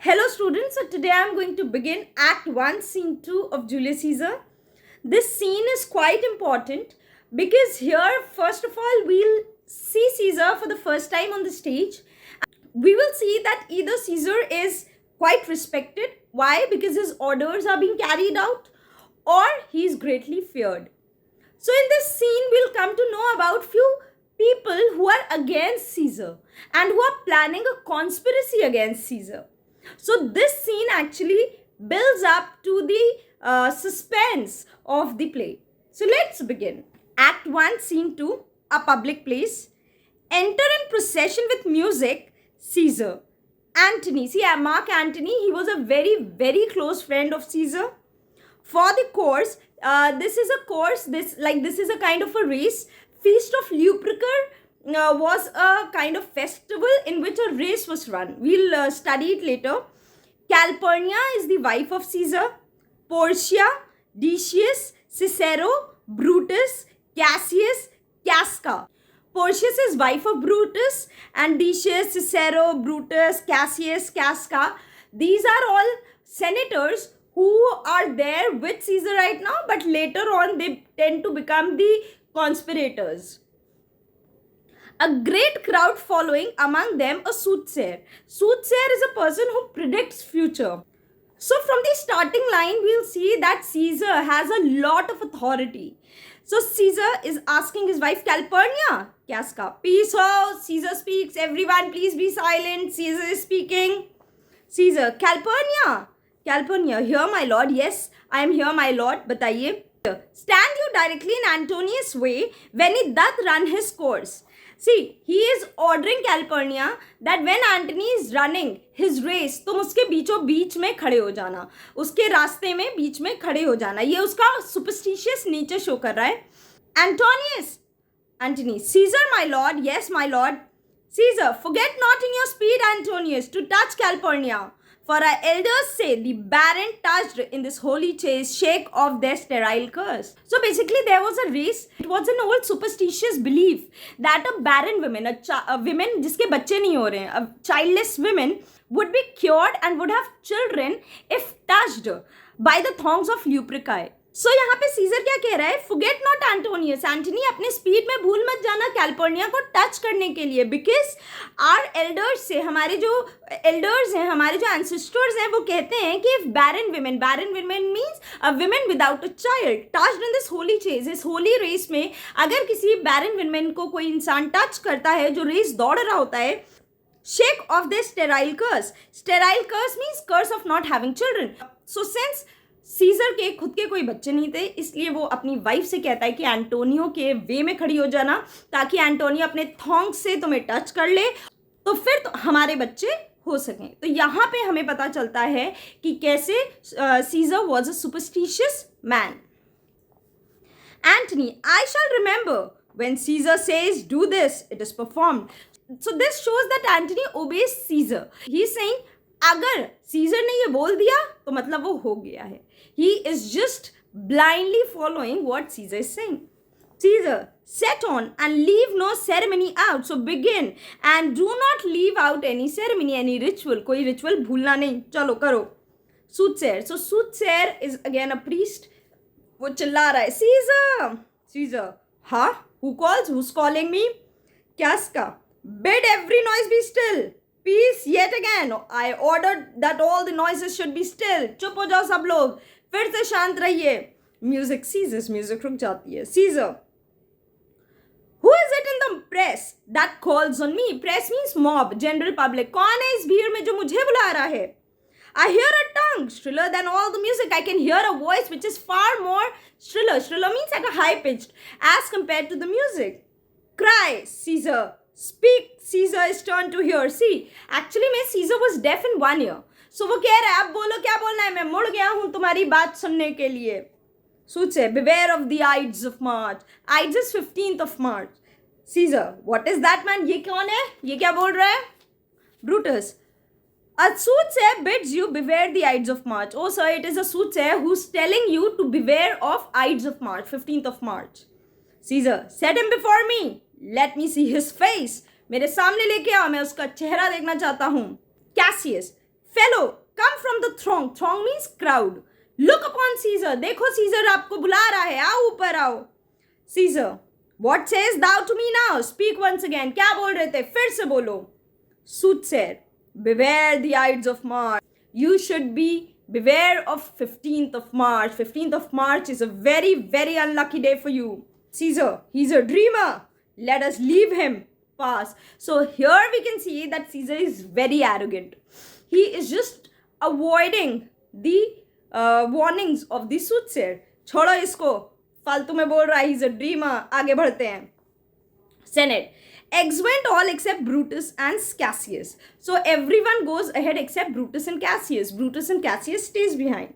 Hello students, so today I am going to begin Act 1, Scene 2 of Julius Caesar. This scene is quite important because here, first of all, we'll see Caesar for the first time on the stage. We will see that either Caesar is quite respected. Why? Because his orders are being carried out, or he is greatly feared. So in this scene, we'll come to know about few people who are against Caesar and who are planning a conspiracy against Caesar. So this scene actually builds up to the suspense of the play. So let's begin. Act 1, Scene 2, a public place. Enter in procession with music, Caesar. Antony. See, Mark Antony, he was a very, very close friend of Caesar. For the course, this is a course, this is a kind of a race. Feast of Lupercal was a kind of festival in which a race was run. We'll study it later. Calpurnia is the wife of Caesar. Portia, Decius, Cicero, Brutus, Cassius, Casca. Porcius is wife of Brutus, and Decius, Cicero, Brutus, Cassius, Casca. These are all senators who are there with Caesar right now, but later on they tend to become the conspirators. A great crowd following, among them a soothsayer. Soothsayer is a person who predicts future. So from the starting line, we'll see that Caesar has a lot of authority. So Caesar is asking his wife Calpurnia, Casca, peace ho, Caesar speaks, everyone please be silent, Caesar is speaking. Caesar, Calpurnia, here my lord, yes, I am here my lord, bataiye. Stand you directly in Antonius' way when he doth run his course. See, he is ordering Calpurnia that when Antony is running his race, तुम उसके बीचों बीच में खड़े हो जाना, उसके रास्ते में बीच में खड़े हो जाना. ये उसका superstitious nature show कर रहा है. Antony, Caesar my lord, yes my lord. Caesar, forget not in your speed, Antonius, to touch Calpurnia. For our elders say the barren touched in this holy chase shake off their sterile curse. So basically there was a race. It was an old superstitious belief that a barren woman, a women जिसके बच्चे नहीं हो रहे हैं, a childless women would be cured and would have children if touched by the thongs of Luperci. So यहाँ पे scissor क्या कह रहा है? Forget not Antonius. एंटनी अपने स्पीड में भूल मत जाना कैल्पर्निया को टच करने के लिए, बिकॉज आर एल्डर्स से हमारे जो एल्डर्स हैं, हमारे जो एंसेस्टर्स हैं, वो कहते हैं कि if barren women means a women without a child touched in this holy chase, इस होली रेस में अगर किसी बैरन विमेन को कोई इंसान टच करता है जो रेस दौड़ रहा होता है, shake off this sterile curse. Sterile curse means curse of not having children. So since Caesar के खुद के कोई बच्चे नहीं थे, इसलिए वो अपनी वाइफ से कहता है कि एंटोनियो के वे में खड़ी हो जाना ताकि एंटोनियो अपने थॉन्ग से तुम्हें टच कर ले, तो फिर तो हमारे बच्चे हो सकें. तो यहाँ पे हमें पता चलता है कि कैसे Caesar was a superstitious man. Antony, I shall remember when Caesar says do this it is performed. So this shows that Antony obeys Caesar. He is saying अगर सीजर ने ये बोल दिया तो मतलब वो हो गया है. He is just blindly following what Caesar is saying. Caesar, set on and leave no ceremony out. So begin and do not leave out any ceremony, any ritual. कोई ritual भूलना नहीं, चलो करो. Soothsayer. So soothsayer is again a priest. वो चिल्ला रहा है, Caesar, हाँ, who calls? Who's calling me? Casca, bid every noise be still. Peace yet again. I ordered that all the noises should be still. चुप हो जाओ सब लोग, फिर से शांत रहिए. Music ceases. Music रुक जाती है. Caesar, who is it in the press that calls on me? Press means mob, general public. कौन है इस भीड़ में जो मुझे बुला रहा है? I hear a tongue shriller than all the music. I can hear a voice which is far more shriller. Shriller means at a high pitched as compared to the music. Cry, Caesar. Speak, Caesar is turned to hear. See, actually में Caesar was deaf in one ear. So वो कह रहा है, अब बोलो क्या बोलना है, मैं मुड़ गया हूँ तुम्हारी बात सुनने के लिए. Soothsayer, beware of the Ides of March. Ides is 15th of March. Caesar, what is that man? ये कौन है? ये क्या बोल रहा है? Brutus, a soothsayer bids you beware the Ides of March. Oh sir, it is a soothsayer who's telling you to beware of Ides of March, 15th of March. Caesar, set him before me. Let me see his face. मेरे सामने लेके आओ, मैं उसका चेहरा देखना चाहता हूँ. Cassius, Fellow, come from the throng. Throng means crowd. Look upon Caesar. देखो Caesar आपको बुला रहा है. आओ ऊपर आओ. Caesar, what says thou to me now? Speak once again. क्या बोल रहे थे? फिर से बोलो. Soothsayer, beware the Ides of March. You should be beware of 15th of March. 15th of March is a very, very unlucky day for you. Caesar, he's a dreamer. Let us leave him pass. So here we can see that Caesar is very arrogant. He is just avoiding the warnings of the soothsayer. छोड़ो इसको, फालतू में बोल रहा है, he's a dreamer. आगे बढ़ते हैं. Senate. Exeunt all except Brutus and Cassius. So everyone goes ahead except Brutus and Cassius. Brutus and Cassius stays behind.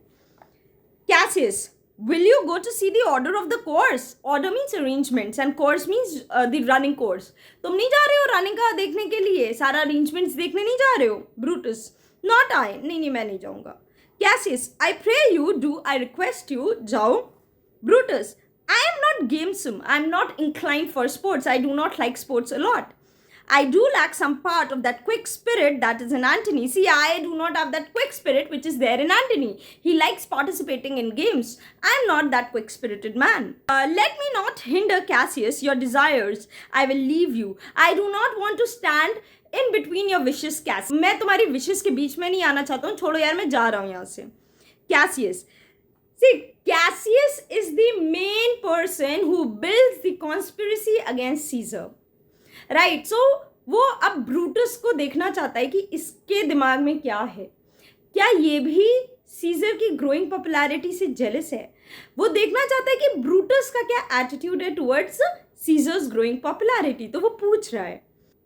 Cassius, will you go to see the order of the course? Order means arrangements and course means the running course. तुम नहीं जा रहे हो running का देखने के लिए? सारा arrangements देखने नहीं जा रहे हो? Brutus, not I. नहीं मैं नहीं जाऊँगा. Cassius, I pray you do. I request you. जाओ. Brutus, I am not gamesome. I am not inclined for sports. I do not like sports a lot. I do lack some part of that quick spirit that is in Antony. See, I do not have that quick spirit which is there in Antony. He likes participating in games. I am not that quick-spirited man. Let me not hinder Cassius, your desires. I will leave you. I do not want to stand in between your wishes, Cassius. मैं तुम्हारी wishes के बीच में नहीं आना चाहता हूँ. छोड़ो यार, मैं जा रहा हूँ यहाँ से. Cassius. See, Cassius is the main person who builds the conspiracy against Caesar. Right? So, वो अब ब्रूटस को देखना चाहता है कि इसके दिमाग में क्या है. क्या ये भी सीजर की ग्रोइंग पॉपुलैरिटी से जेलस है? वो देखना चाहता है कि ब्रूटस का क्या एटीट्यूड है टुवर्ड्स सीजर्स ग्रोइंग पॉपुलैरिटी. तो वो पूछ रहा है.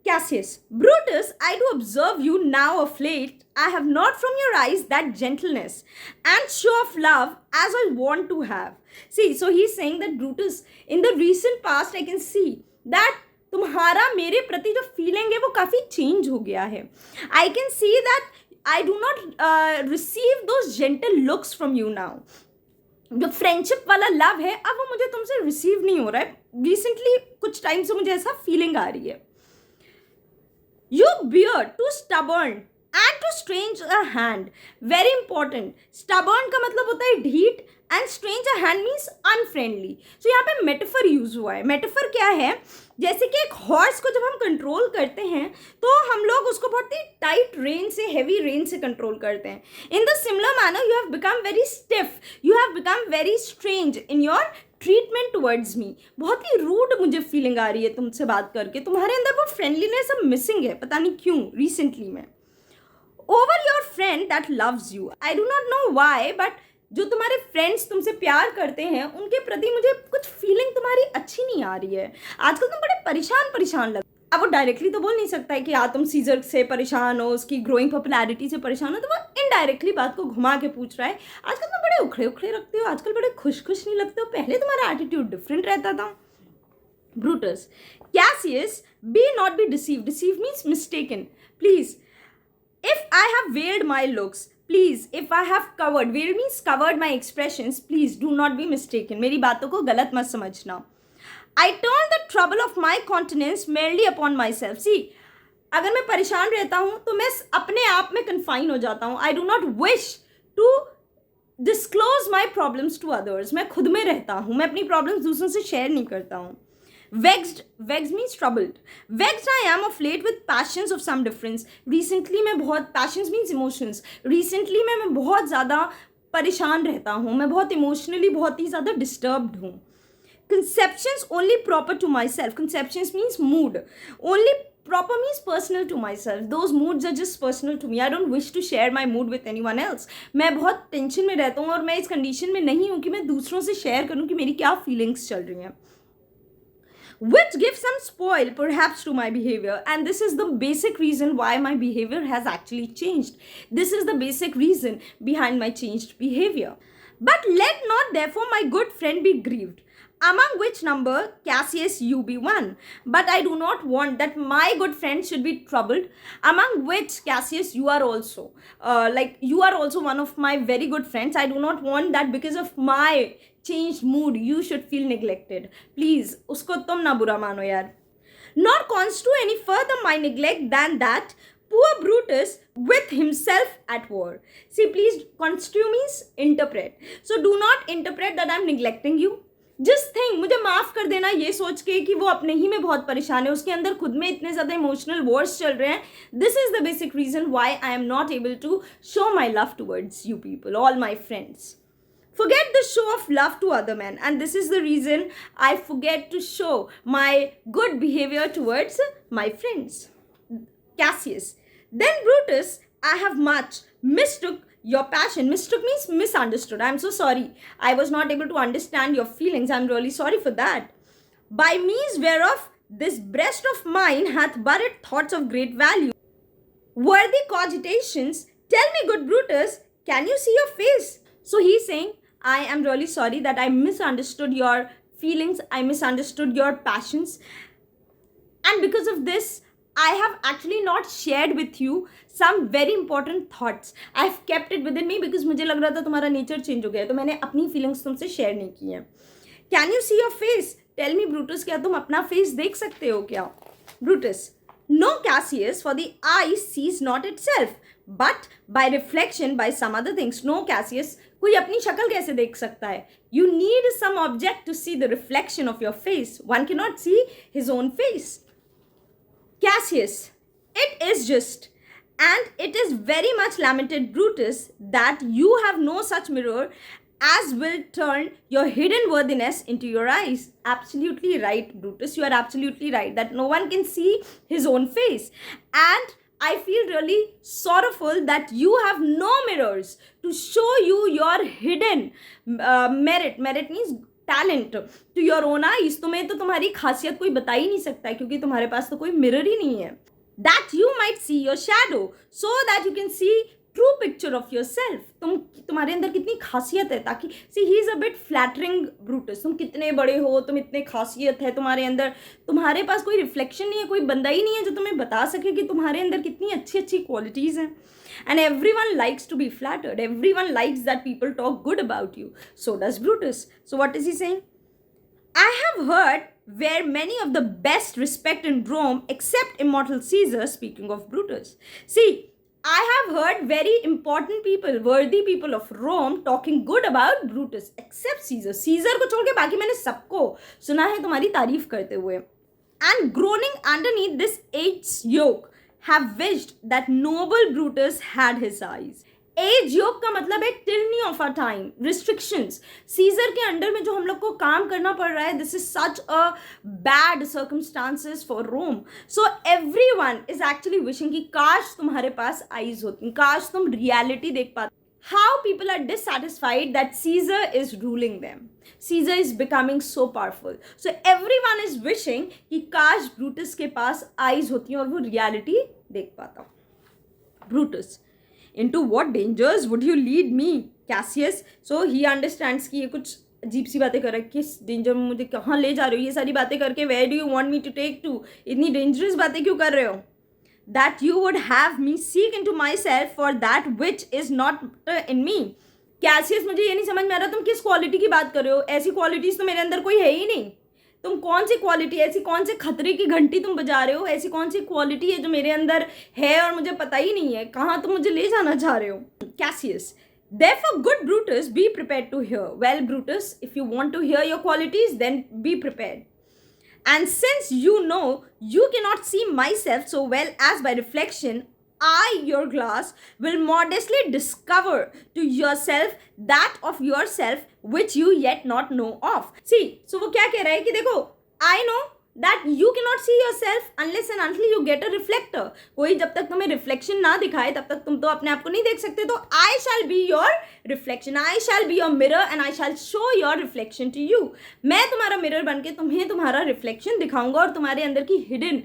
Cassius, Brutus, I do observe you now of late. I have not from your eyes that gentleness and show of love as I want to have. See, so he's saying that Brutus, in the recent past, I can see that तुम्हारा मेरे प्रति जो feeling है वो काफ़ी change हो गया है. I can see that I do not receive those gentle looks from you now. जो फ्रेंडशिप वाला लव है अब वो मुझे तुमसे रिसीव नहीं हो रहा है. रिसेंटली कुछ टाइम से मुझे ऐसा फीलिंग आ रही है. You bear too stubborn and too strange a hand. Very important. Stubborn का मतलब होता है ढीठ and strange a hand means unfriendly. So यहाँ पे metaphor use हुआ है. Metaphor क्या है? जैसे कि एक हॉर्स को जब हम कंट्रोल करते हैं तो हम लोग उसको बहुत ही टाइट रेन से, हेवी रेन से कंट्रोल करते हैं. In the similar manner you have become very stiff, you have become very strange in your treatment towards me. बहुत ही रूड मुझे फीलिंग आ रही है तुमसे बात करके. तुम्हारे अंदर वो फ्रेंडलीनेस अब मिसिंग है, पता नहीं क्यों रिसेंटली में. Over your friend that loves you. I do not know why, but जो तुम्हारे फ्रेंड्स तुमसे प्यार करते हैं उनके प्रति मुझे कुछ फीलिंग तुम्हारी अच्छी नहीं आ रही है. आजकल तुम बड़े परेशान लग. अब वो डायरेक्टली तो बोल नहीं सकता है कि हाँ तुम सीजर से परेशान हो, उसकी ग्रोइंग पॉपुलैरिटी से परेशान हो. तो वो इनडायरेक्टली बात को घुमा के पूछ रहा है. आजकल तुम बड़े उखड़े रखते हो, आजकल बड़े खुश नहीं लगते हो. पहले तुम्हारा एटीट्यूड डिफरेंट रहता था. Brutus, Cassius, be not be deceived. Deceive means mistaken. Please, if I have veiled my looks, please, if I have covered, veil means covered my expressions, please do not be mistaken. मेरी बातों को गलत मत समझना. I turn the trouble of my countenance merely upon myself. See, अगर मैं परेशान रहता हूँ तो मैं अपने आप में कन्फाइन हो जाता हूँ. I do not wish to disclose my problems to others. मैं खुद में रहता हूँ, मैं अपनी प्रॉब्लम्स दूसरों से शेयर नहीं करता हूँ. Vexed means troubled. Vexed I am of late with passions of some difference. Recently मैं बहुत, passions means emotions. Recently मैं बहुत ज़्यादा परेशान रहता हूँ, मैं बहुत इमोशनली बहुत ही ज़्यादा डिस्टर्ब्ड हूँ. Conceptions only proper to myself. Conceptions means mood. Only proper means personal to myself. Those moods are just personal to me. I don't wish to share my mood with anyone else. मैं बहुत tension में रहता हूँ और मैं इस condition में नहीं हूँ कि मैं दूसरों से शेयर करूँ कि मेरी क्या फीलिंग्स चल रही हैं. Which gives some spoil perhaps to my behavior, and this is the basic reason why my behavior has actually changed. This is the basic reason behind my changed behavior. But let not therefore my good friend be grieved, among which number Cassius you be one. But I do not want that my good friend should be troubled, among which Cassius you are also. Like you are also one of my very good friends. I do not want that because of my changed mood you should feel neglected. Please, उसको तुम ना बुरा मानो यार. Nor constitute any further my neglect than that Poor Brutus with himself at war. See, please, construe means interpret. So do not interpret that I'm neglecting you. Just think, मुझे माफ कर देना ये सोच के कि वो अपने ही में बहुत परेशान है, उसके अंदर खुद में इतने ज़्यादा इमोशनल वॉर्स चल रहे हैं. This is the basic reason why I am not able to show my love towards you people, all my friends. Forget the show of love to other men, and this is the reason I forget to show my good behavior towards my friends. Cassius. Then Brutus, I have much mistook your passion. Mistook means misunderstood. I'm so sorry. I was not able to understand your feelings. I'm really sorry for that. By means whereof this breast of mine hath buried thoughts of great value. Worthy cogitations, tell me, good Brutus, can you see your face? So he's saying, I am really sorry that I misunderstood your feelings. I misunderstood your passions. And because of this, I have actually not shared with you some very important thoughts. I have kept it within me because मुझे लग रहा था तुम्हारा nature change हो गया है, तो मैंने अपनी फीलिंग्स तुमसे शेयर नहीं की हैं. Can you see your face? Tell me, Brutus, क्या तुम अपना फेस देख सकते हो क्या? Brutus. No, Cassius, for the eye sees not itself, but by reflection, by some other things. No, Cassius, कोई अपनी शक्ल कैसे देख सकता है? You need some object to see the reflection of your face. One cannot see his own face. Cassius, it is just, and it is very much lamented, Brutus, that you have no such mirror as will turn your hidden worthiness into your eyes. Absolutely right, Brutus. You are absolutely right that no one can see his own face. And I feel really sorrowful that you have no mirrors to show you your hidden merit. Merit means talent to your own eyes. तुम्हें तो तुम्हारी खासियत कोई बता ही नहीं सकता है क्योंकि तुम्हारे पास तो कोई मिरर ही नहीं है. That you might see your shadow so that you can see true picture of yourself. तुम्हारे अंदर कितनी खासियत है, ताकि see he is a bit flattering Brutus. तुम कितने बड़े हो, तुम इतने खासियत है तुम्हारे अंदर, तुम्हारे पास कोई रिफ्लेक्शन नहीं है, कोई बंदा ही नहीं है जो तुम्हें बता सके कि तुम्हारे अंदर कितनी अच्छी अच्छी क्वालिटीज़ हैं. And everyone likes to be flattered. Everyone likes that people talk good about you. So does Brutus. So what is he saying? I have heard where many of the best respect in Rome, except immortal Caesar, speaking of Brutus. See, I have heard very important people, worthy people of Rome talking good about Brutus, except Caesar. Caesar को छोड़ के बाकी मैंने सबको सुना है तुम्हारी तारीफ करते हुए. And groaning underneath this age's yoke, have wished that noble Brutus had his eyes. As yoke का मतलब है tyranny of a time, restrictions. Caesar के अंडर में जो हम लोग को काम करना पड़ रहा है, this is such a bad circumstances for Rome. So everyone is actually wishing कि काश तुम्हारे पास आईज होती, काश तुम रियलिटी देख पाते. How people are dissatisfied that Caesar is ruling them. Caesar is becoming so powerful. So everyone is wishing कि काश ब्रूटस के पास eyes होती हैं और वो reality देख पाता. Brutus, into what dangers would you lead me, Cassius? So he understands कि ये कुछ अजीब सी बातें कर रहा है, किस डेंजर में मुझे कहाँ ले जा रहे हो, ये सारी बातें करके where do you want me to take to? इतनी डेंजरस बातें क्यों कर रहे हो? That you would have me seek into myself for that which is not in me. Cassius, मुझे ये नहीं समझ में आ रहा तुम किस क्वालिटी की बात कर रहे हो. ऐसी क्वालिटीज तो मेरे अंदर कोई है ही नहीं. तुम कौन सी क्वालिटी, ऐसी कौन से खतरे की घंटी तुम बजा रहे हो, ऐसी कौन सी क्वालिटी है जो मेरे अंदर है और मुझे पता ही नहीं है, कहाँ तुम मुझे ले जाना चाह रहे हो. Cassius, therefore good Brutus, be prepared to hear. Well Brutus, if you want to hear your qualities, then be prepared. And since you know you cannot see myself so well as by reflection, I, your glass, will modestly discover to yourself that of yourself which you yet not know of. See, so वो क्या कह रहा है कि देखो, I know that you cannot see yourself unless and until you get a reflector. कोई जब तक तुम्हें रिफ्लेक्शन ना दिखाए तब तक तुम तो अपने आप को नहीं देख सकते. तो I shall be your reflection, I shall be your mirror and I shall show your reflection to you. मैं तुम्हारा मिरर बन के तुम्हें तुम्हारा रिफ्लेक्शन दिखाऊंगा और तुम्हारे अंदर की हिडन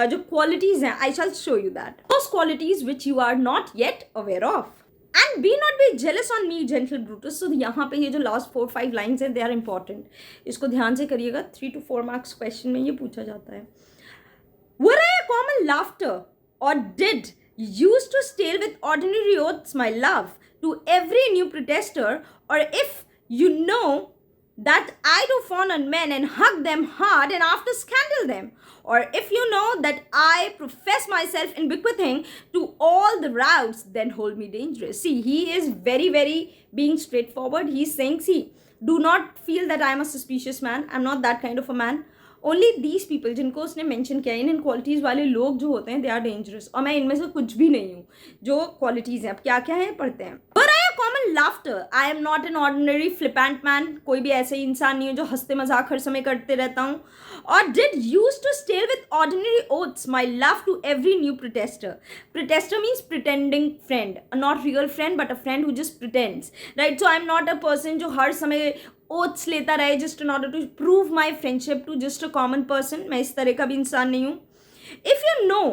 जो क्वालिटीज हैं, I shall show you that. Those qualities which you are not yet aware of. And be not be jealous on me, gentle Brutus. So यहाँ पे ये जो लास्ट 4-5 लाइन्स हैं, दे आर इंपॉर्टेंट. इसको ध्यान से करिएगा. 3 to 4 मार्क्स क्वेश्चन में ये पूछा जाता है. Were I a common laughter, or did used to stale with ordinary oaths my love to every new protester, or if you know that I do fawn on men and hug them hard and after scandal them. Or if you know that I profess myself in bequeathing to all the routes, then hold me dangerous. See, he is very, very being straightforward. He's saying, see, do not feel that I am a suspicious man. I'm not that kind of a man. Only these people जिनको उसने mention किया इन qualities वाले लोग जो होते हैं they are dangerous, और मैं इनमें से कुछ भी नहीं हूँ जो क्वालिटीज़ हैं. अब क्या क्या है पढ़ते हैं. पर I common laughter, I am not an ordinary flippant man. कोई भी ऐसे इंसान नहीं है जो हंसते मजाक हर समय करते रहता हूँ. और did use to stale with ordinary oaths my love to every new protester. Protester means pretending friend, not real friend but a friend who just pretends, right. So I am not a person जो हर समय oaths लेता रहे just in order to prove my friendship to just a common person. मैं इस तरह का भी इंसान नहीं हूँ. If you know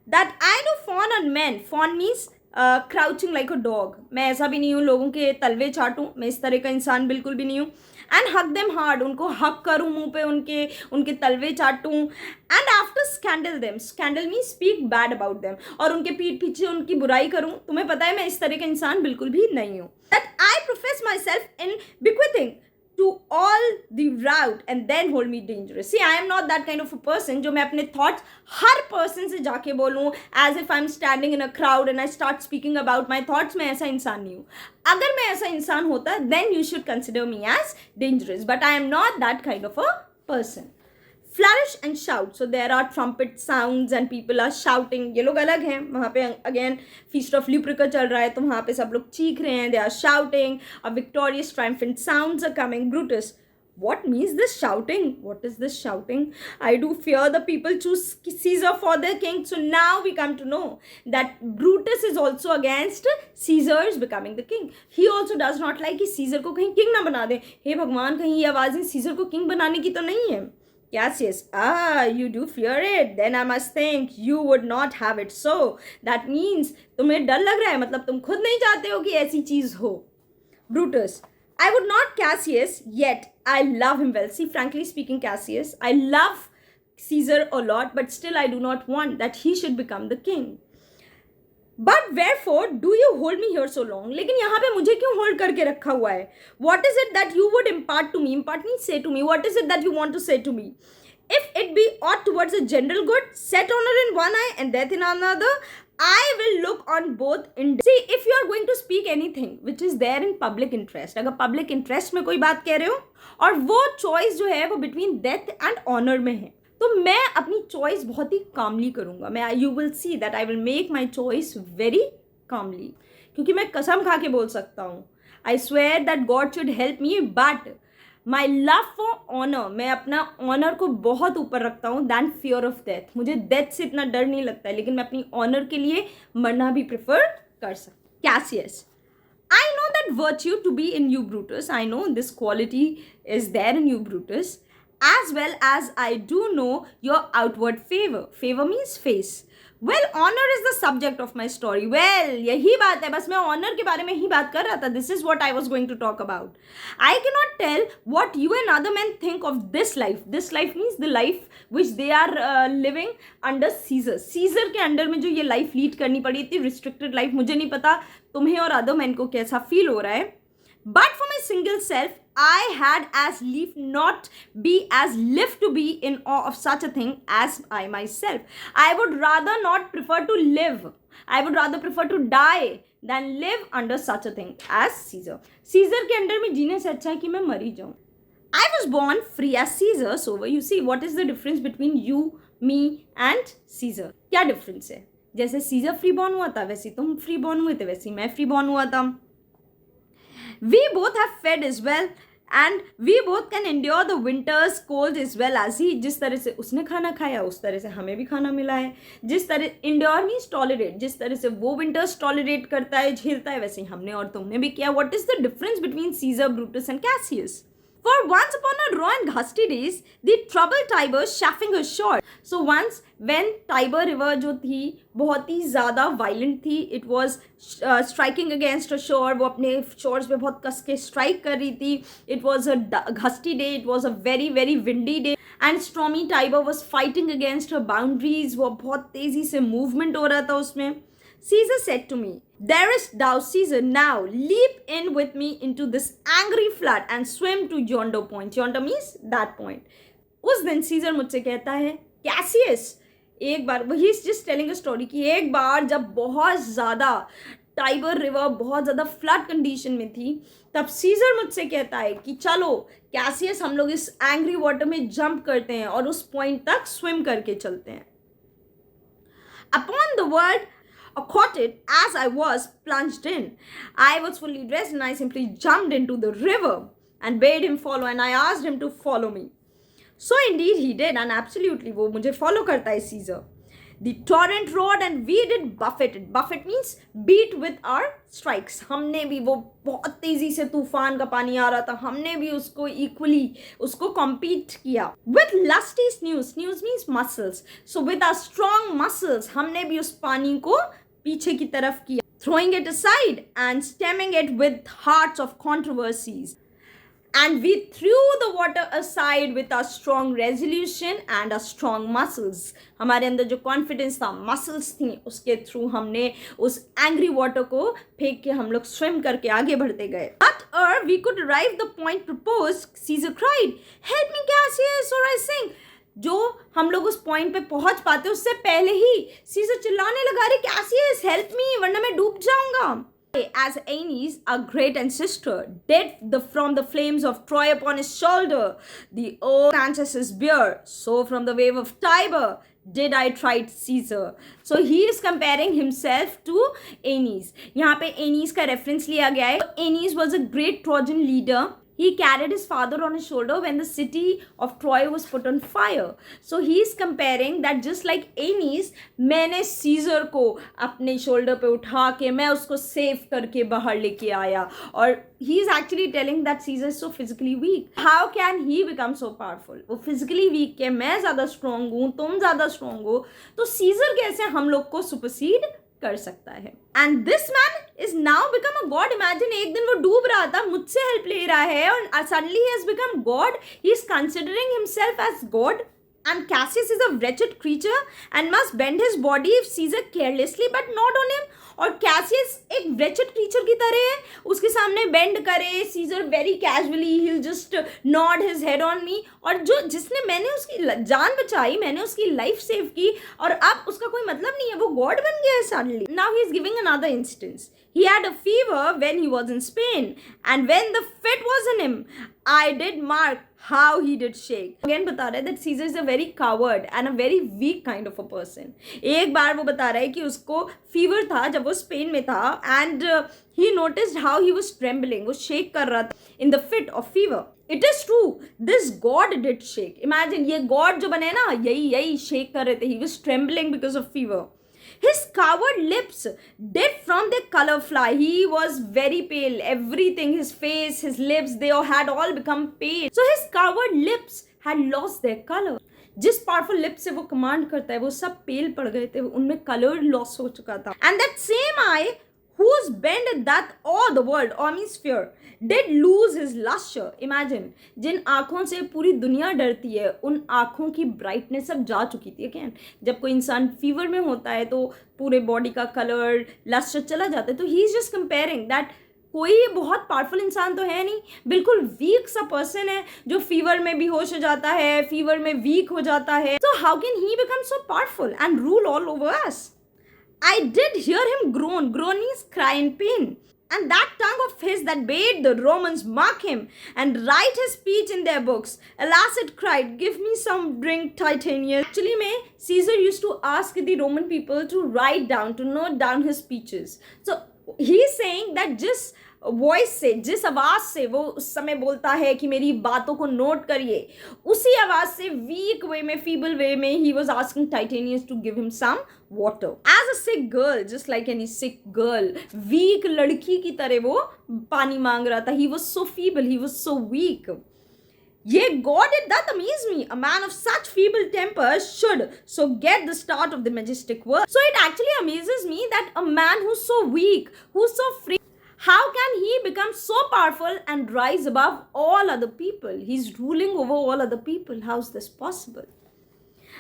that I do fawn on man, fawn means crouching like a dog. मैं ऐसा भी नहीं हूँ लोगों के तलवे चाटूँ, मैं इस तरह का इंसान बिल्कुल भी नहीं हूँ. एंड हक देम हार्ड, उनको हक करूँ मुंह पे उनके तलवे चाटूँ. And after scandal them, scandal mean speak bad about them, और उनके पीठ पीछे उनकी बुराई करूँ. तुम्हें पता है मैं इस तरह का इंसान बिल्कुल भी नहीं हूँ. That I profess my self in bequeathing to all the route and then hold me dangerous. See, I am not that kind of a person जो मैं अपने thoughts हर person से जाके बोलूँ as if I'm standing in a crowd and I start speaking about my thoughts. मैं ऐसा इंसान नहीं हूँ. अगर मैं ऐसा इंसान होता then you should consider me as dangerous, but I am not that kind of a person. Flourish and shout. So there are trumpet sounds and people are shouting. ये लोग अलग हैं. वहाँ पे again feast of Luperca चल रहा है तो वहाँ पे सब लोग चीख रहे हैं. They are shouting. A victorious triumphant sounds are coming. Brutus. What means this shouting? What is this shouting? I do fear the people choose Caesar for their king. So now we come to know that Brutus is also against Caesar's becoming the king. He also does not like कि Caesar को कहीं king ना बना दे. हे भगवान, कहीं ये आवाज़ें Caesar को king बनाने की तो नहीं है. Cassius, you do fear it. Then I must think you would not have it so. That means तुम्हें डर लग रहा है, मतलब तुम खुद नहीं चाहते हो कि ऐसी चीज़ हो. Brutus, I would not Cassius, yet I love him well. See, frankly speaking, Cassius, I love Caesar a lot, but still I do not want that he should become the king. But wherefore do you hold me here so long? लेकिन यहाँ पे मुझे क्यों hold करके रखा हुआ है? What is it that you would impart to me? Impart means say to me. What is it that you want to say to me? If it be aught towards a general good, set honor in one eye and death in another, I will look on both in. See, if you are going to speak anything which is there in public interest, अगर public interest में कोई बात कह रहे हो और वो choice जो है वो between death and honor में है, तो मैं अपनी चॉइस बहुत ही कामली करूँगा. मैं you will see that I will make my choice very calmly, क्योंकि मैं कसम खा के बोल सकता हूँ. I swear that god should help me, but my love for honour, मैं अपना ऑनर को बहुत ऊपर रखता हूँ दैन फियर ऑफ डेथ. मुझे डेथ से इतना डर नहीं लगता है, लेकिन मैं अपनी ऑनर के लिए मरना भी प्रेफर कर सकता. Cassius, I know that virtue to be in you, Brutus. I know this quality is there in you, Brutus. As well as I do know your outward favor. Favor means face. Well, honor is the subject of my story. Well, यही बात है, बस मैं honor के बारे में ही बात कर रहा था. This is what I was going to talk about. I cannot tell what you and other men think of this life. This life means the life which they are living under Caesar. Caesar के under में जो ये life lead करनी पड़ी, इतनी restricted life, मुझे नहीं पता तुम्हें और other men को कैसा feel हो रहा है. But for my single self, I had as lief not be as live to be in awe of such a thing as I myself. I would rather not prefer to live. I would rather prefer to die than live under such a thing as Caesar. Caesar के under में जीने से अच्छा है कि मैं मरी जाऊँ. I was born free as Caesar. So you see what is the difference between you, me and Caesar? क्या difference है? जैसे Caesar free born हुआ था, वैसे तुम free born हुए थे, वैसे मैं free born हुआ था. We both have fed as well and we both can endure the winter's cold as well as he. जिस तरह से उसने खाना खाया उस तरह से हमें भी खाना मिला है. जिस तरह endure means tolerate, जिस तरह से वो winters tolerate करता है, झेलता है, वैसे ही हमने और तुमने भी किया. What is the difference between Caesar, Brutus and Cassius? For once upon a raw and gusty days, the troubled Tiber chafing her shore. So once when Tiber river जो थी बहुत ही ज़्यादा violent थी, it was striking against a shore. वो अपने shores पे बहुत कस के strike कर रही थी. It was a gusty day. It was a very very windy day. And stormy Tiber was fighting against her boundaries. वो बहुत तेज़ी से movement हो रहा था उसमें. Caesar said to me, darest thou, Caesar, now leap in with me into this angry flood and swim to yonder point. Yonder means that point. उस दिन सीजर मुझसे कहता है, कैसियस, एक बार, he is just telling a story कि एक बार जब बहुत ज़्यादा टाइबर रिवर बहुत ज़्यादा फ्लड कंडीशन में थी, तब सीजर मुझसे कहता है कि चलो कैसियस, हम लोग इस एंग्री वाटर में जंप करते हैं और उस पॉइंट तक स्विम करके चलते हैं. Upon the word accosted, as I was plunged in, I was fully dressed and I simply jumped into the river and bade him follow, and I asked him to follow me. So indeed he did, and absolutely वो मुझे follow करता है Caesar. The torrent roared and we did buffet it. Buffet means beat with our strikes. हमने भी, वो बहुत तेजी से तूफान का पानी आ रहा था, हमने भी उसको equally उसको compete किया. With lusty snews, snews means muscles. So with our strong muscles, हमने भी उस पानी को पीछे की तरफ किया. Throwing it aside and stemming it with hearts of controversies. And we threw the water aside with our strong resolution and our strong muscles. हमारे अंदर जो confidence था, muscles थी, उसके through हमने उस angry water को फेंक के हम लोग swim करके आगे बढ़ते गए. But ere we could arrive the point proposed, Caesar cried, "Help me, Cassius, or I sink." जो हम लोग उस पॉइंट पे पहुंच पाते उससे पहले ही सीजर चिल्लाने लगा, रे कैसियस, हेल्प मी, वरना मैं डूब जाऊंगा. As Aeneas, our great ancestor, did from the flames of Troy upon his shoulder the old ancestors bear, so from the wave of Tiber did I tried Caesar. So he is comparing himself to Aeneas. यहाँ पे Aeneas का reference लिया गया है. Aeneas was a great Trojan leader. He carried his father on his shoulder when the city of Troy was put on fire. So he is comparing that just like Aeneas, मैंने Caesar को अपने shoulder पे उठा के मैं उसको save करके बाहर लेके आया. और he is actually telling that Caesar is so physically weak. How can he become so powerful? वो physically weak है, मैं ज़्यादा strong हूँ, तुम ज़्यादा strong हो, तो Caesar कैसे हम लोग को supersede कर सकता है. And this man is now become a God. Imagine, एक दिन वो डूब रहा था, मुझसे हेल्प ले रहा है और सडनली ही has become god. He is considering himself as god. And Cassius is a wretched creature and must bend his body if Caesar carelessly but not on him. और Cassius एक wretched creature की तरह है, उसके सामने bend करे. Caesar very casually he'll just nod his head on me. और जिसने मैंने उसकी जान बचाई, मैंने उसकी life save की, और अब उसका कोई मतलब नहीं है, वो God बन गया है suddenly. Now he is giving another instance. He had a fever when he was in Spain, and when the fit was in him, I did mark how he did shake. Again बता रहा है that Caesar is a very coward and a very weak kind of a person. एक बार वो बता रहा है कि उसको fever था जब वो स्पेन में था, and he noticed how he was trembling. वो shake कर रहा था in the fit of fever. It is true, this God did shake. Imagine, ये God जो बने ना, यही shake कर रहे थे. He was trembling because of fever. His covered lips did from their color fly. He was very pale. Everything, his face, his lips, they had all become pale. So his covered lips had lost their color. जिस powerful lip से वो command करता है, वो सब पेल पड़ गए थे, उनमें कलर लॉस हो चुका था. And that same eye whose bend that all the world, or means fear, did lose his lustre. Imagine, जिन आँखों से पूरी दुनिया डरती है, उन आँखों की ब्राइटनेस अब जा चुकी थी. अगेन, जब कोई इंसान फीवर में होता है तो पूरे बॉडी का कलर, लस्टर चला जाता है. तो ही इज जस्ट कंपेयरिंग दैट कोई बहुत पावरफुल इंसान तो है नहीं, बिल्कुल वीक सा पर्सन है जो फीवर में बेहोश हो जाता है, फीवर में वीक हो जाता है. So how can he become so powerful and rule all over us? I did hear him groan. Groan means cry in pain. And that tongue of his that bade the Romans mark him and write his speech in their books. Alas, it cried, give me some drink, Titanius. Actually, Caesar used to ask the Roman people to write down, to note down his speeches. So he's saying that just voice से, जिस आवाज़ से वो उस समय बोलता है कि मेरी बातों को नोट करिए, उसी आवाज़ से वीक वे में, फीबल वे में, he was asking Titinius to give him some water. As a sick girl, just like any sick girl, weak लड़की की तरह वो पानी मांग रहा था. He was so feeble, he was so weak. Yea, God, it doth amaze me, a man of such feeble temper should so get the start of the majestic work. So it actually amazes me that a man who's so weak, who's so free, how can he become so powerful and rise above all other people? He's ruling over all other people. How's this possible?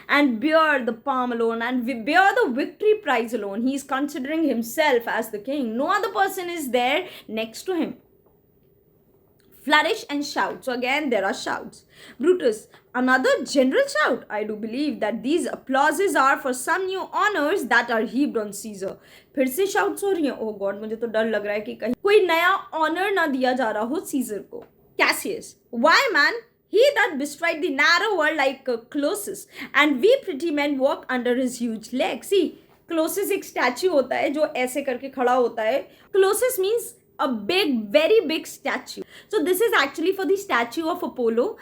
and bear the palm alone and bear the victory prize alone. He is considering himself as the king. No other person is there next to him. Flourish and shout. So again, there are shouts. Brutus, another general shout. I do believe that these applauses are for some new honors that are heaped on Caesar. फिर से shouts हो रही हैं. Oh God, मुझे तो डर लग रहा है कि कहीं कोई नया honor ना दिया जा रहा हो Caesar को. Cassius, why man? He that bestride the narrow world like Colossus, and we pretty men walk under his huge legs. See, Colossus एक statue होता है जो ऐसे करके खड़ा होता है. Colossus means a big, very big statue. So this is actually for the statue of Apollo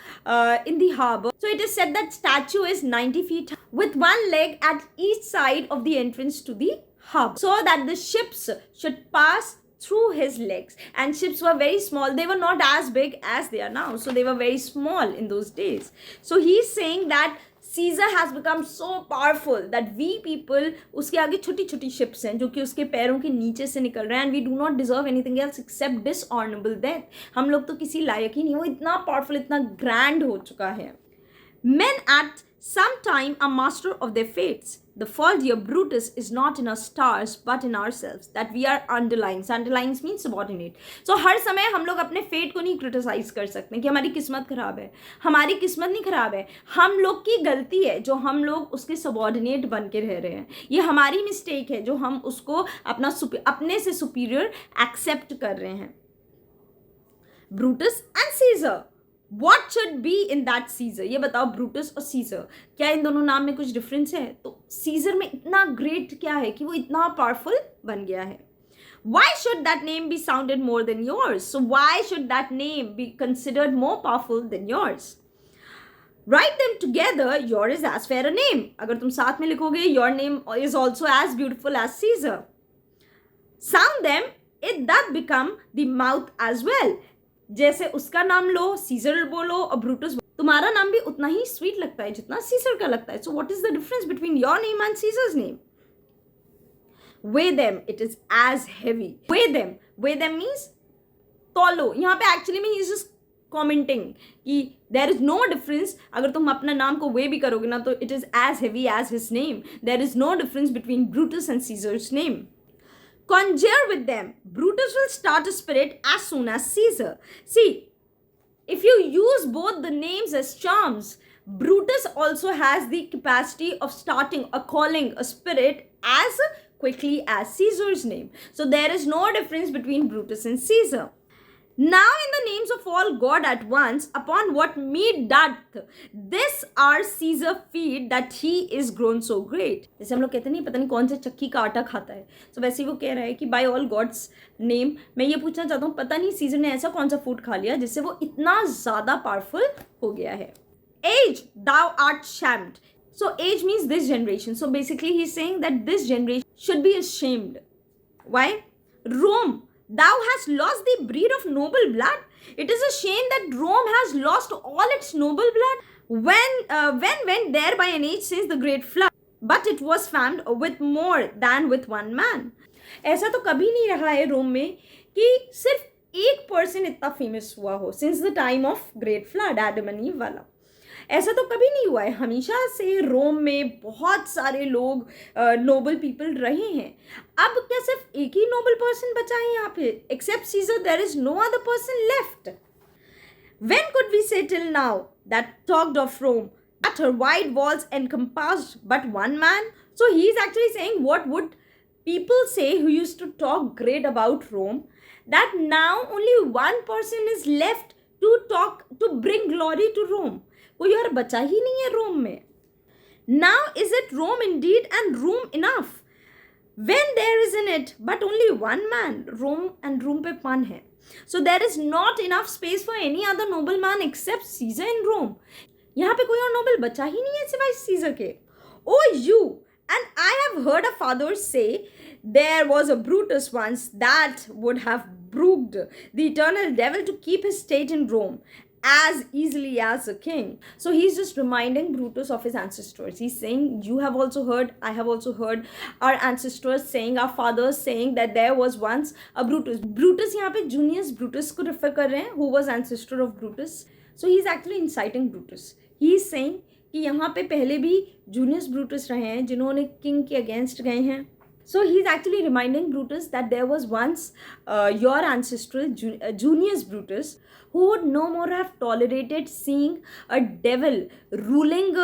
in the harbor. So it is said that statue is 90 feet high, with one leg at each side of the entrance to the harbor, so that the ships should pass through his legs. And ships were very small. They were not as big as they are now. So they were very small in those days. So he's saying that Caesar has become so powerful that we people, उसके आगे छोटी छोटी ships हैं जो कि उसके पैरों के नीचे से निकल रहे हैं, and we do not deserve anything else except dishonorable death. हम लोग तो किसी लायक ही नहीं, वो इतना powerful, इतना grand हो चुका है. Men at some time are master of their fates. The fault, dear Brutus, is not in our stars but in ourselves, that we are underlings. Underlings means subordinate. So हर समय हम लोग अपने fate को नहीं criticise कर सकते कि हमारी किस्मत खराब है. हमारी किस्मत नहीं खराब है, हम लोग की गलती है जो हम लोग उसके सबॉर्डिनेट बन के रह रहे हैं. ये हमारी मिस्टेक है जो हम उसको अपने से सुपीरियर एक्सेप्ट कर रहे हैं. Brutus and Caesar. What should be in that Caesar? ये बताओ, ब्रूटस और सीजर, क्या इन दोनों नाम में कुछ डिफरेंस है? तो सीजर में इतना ग्रेट क्या है कि वो इतना पावरफुल बन गया है? Why should that name be sounded more than yours? So why should that name be considered more powerful than yours? Write them together. Yours is as fair a name. अगर तुम साथ में लिखोगे, your name is also as beautiful as Caesar. Sound them, it doth become the mouth as well. जैसे उसका नाम लो, scissor बोलो और ब्रूटस, तुम्हारा नाम भी उतना ही स्वीट लगता है जितना सीजर का लगता है. So what is the difference between your name and Caesar's name? Weigh them, it is as heavy. Weigh them means तौलो. यहाँ पे एक्चुअली में ही इज जस्ट कॉमेंटिंग कि देयर इज नो डिफरेंस. अगर तुम अपना नाम को वे भी करोगे ना तो it is as heavy as his name. There is no difference between Brutus and Caesar's name. Conjure with them. Brutus will start a spirit as soon as Caesar. See, if you use both the names as charms, Brutus also has the capacity of starting or calling a spirit as quickly as Caesar's name. So there is no difference between Brutus and Caesar. Now in the names of all God at once, upon what meat doth this our Caesar feed that he is grown so great. जैसे हम लोग कहते नहीं, पता नहीं कौन से चक्की का आटा खाता है. So वैसे ही वो कह रहा है कि by all God's name, मैं ये पूछना चाहता हूँ, पता नहीं सीजर ने ऐसा कौन सा फूड खा लिया जिससे वो इतना ज़्यादा पावरफुल हो गया है. Age, thou art shamed. So age means this generation. So basically he's saying that this generation should be ashamed. Why? Rome, thou hast lost the breed of noble blood. It is a shame that Rome has lost all its noble blood. When went there by an age since the great flood, but it was found with more than with one man. ऐसा तो कभी नहीं रहा है रोम में कि सिर्फ एक पर्सन इतना फेमस हुआ हो since the time of great flood, Adam and ewe वाला. ऐसा तो कभी नहीं हुआ है. हमेशा से रोम में बहुत सारे लोग नोबल पीपल रहे हैं. अब क्या सिर्फ एक ही नोबल पर्सन बचा है यहाँ पे? Except Caesar there is no other person left. When could we say till now that talked of Rome, that her wide walls encompassed but one man? So he is actually saying, what would people say who used to talk great about Rome, that now only one person is left to bring glory to Rome. कोई और बचा ही नहीं है रोम में. Now is it Rome indeed and room enough, when there is in it but only one man? Rome and room पे पान है. So there is not enough space for any other nobleman except Caesar in Rome. यहाँ पे कोई और Nobel बचा ही नहीं है सिवाय सीजर के. Oh you, and I have heard a father say there was a Brutus once that would have brooked the eternal devil to keep his state in Rome as easily as a king. So he's just reminding Brutus of his ancestors. He's saying, you have also heard, I have also heard our ancestors saying, our fathers saying that there was once a Brutus. Brutus यहाँ पे Junius Brutus को refer कर रहे हैं, who was ancestor of Brutus. So he's actually inciting Brutus. He's saying कि यहाँ पे पहले भी जूनियस ब्रूटस रहे हैं जिन्होंने किंग के अगेंस्ट गए हैं. So he's actually reminding Brutus that there was once your ancestral Junius Brutus who would no more have tolerated seeing a devil ruling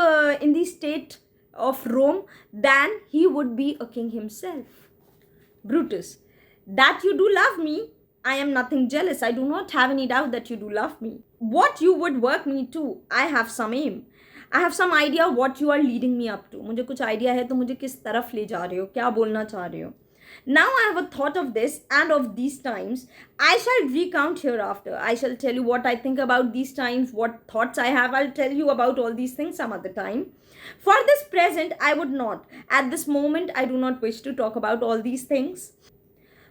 in the state of Rome than he would be a king himself. Brutus, that you do love me, I am nothing jealous. I do not have any doubt that you do love me. What you would work me to, I have some aim. I have some idea what you are leading me up to. मुझे कुछ idea है तो मुझे किस तरफ ले जा रहे हो, क्या बोलना चाह रहे हो. Now I have a thought of this and of these times. I shall recount hereafter. I shall tell you what I think about these times, what thoughts I have. I'll tell you about all these things some other time. For this present, I would not. At this moment, I do not wish to talk about all these things.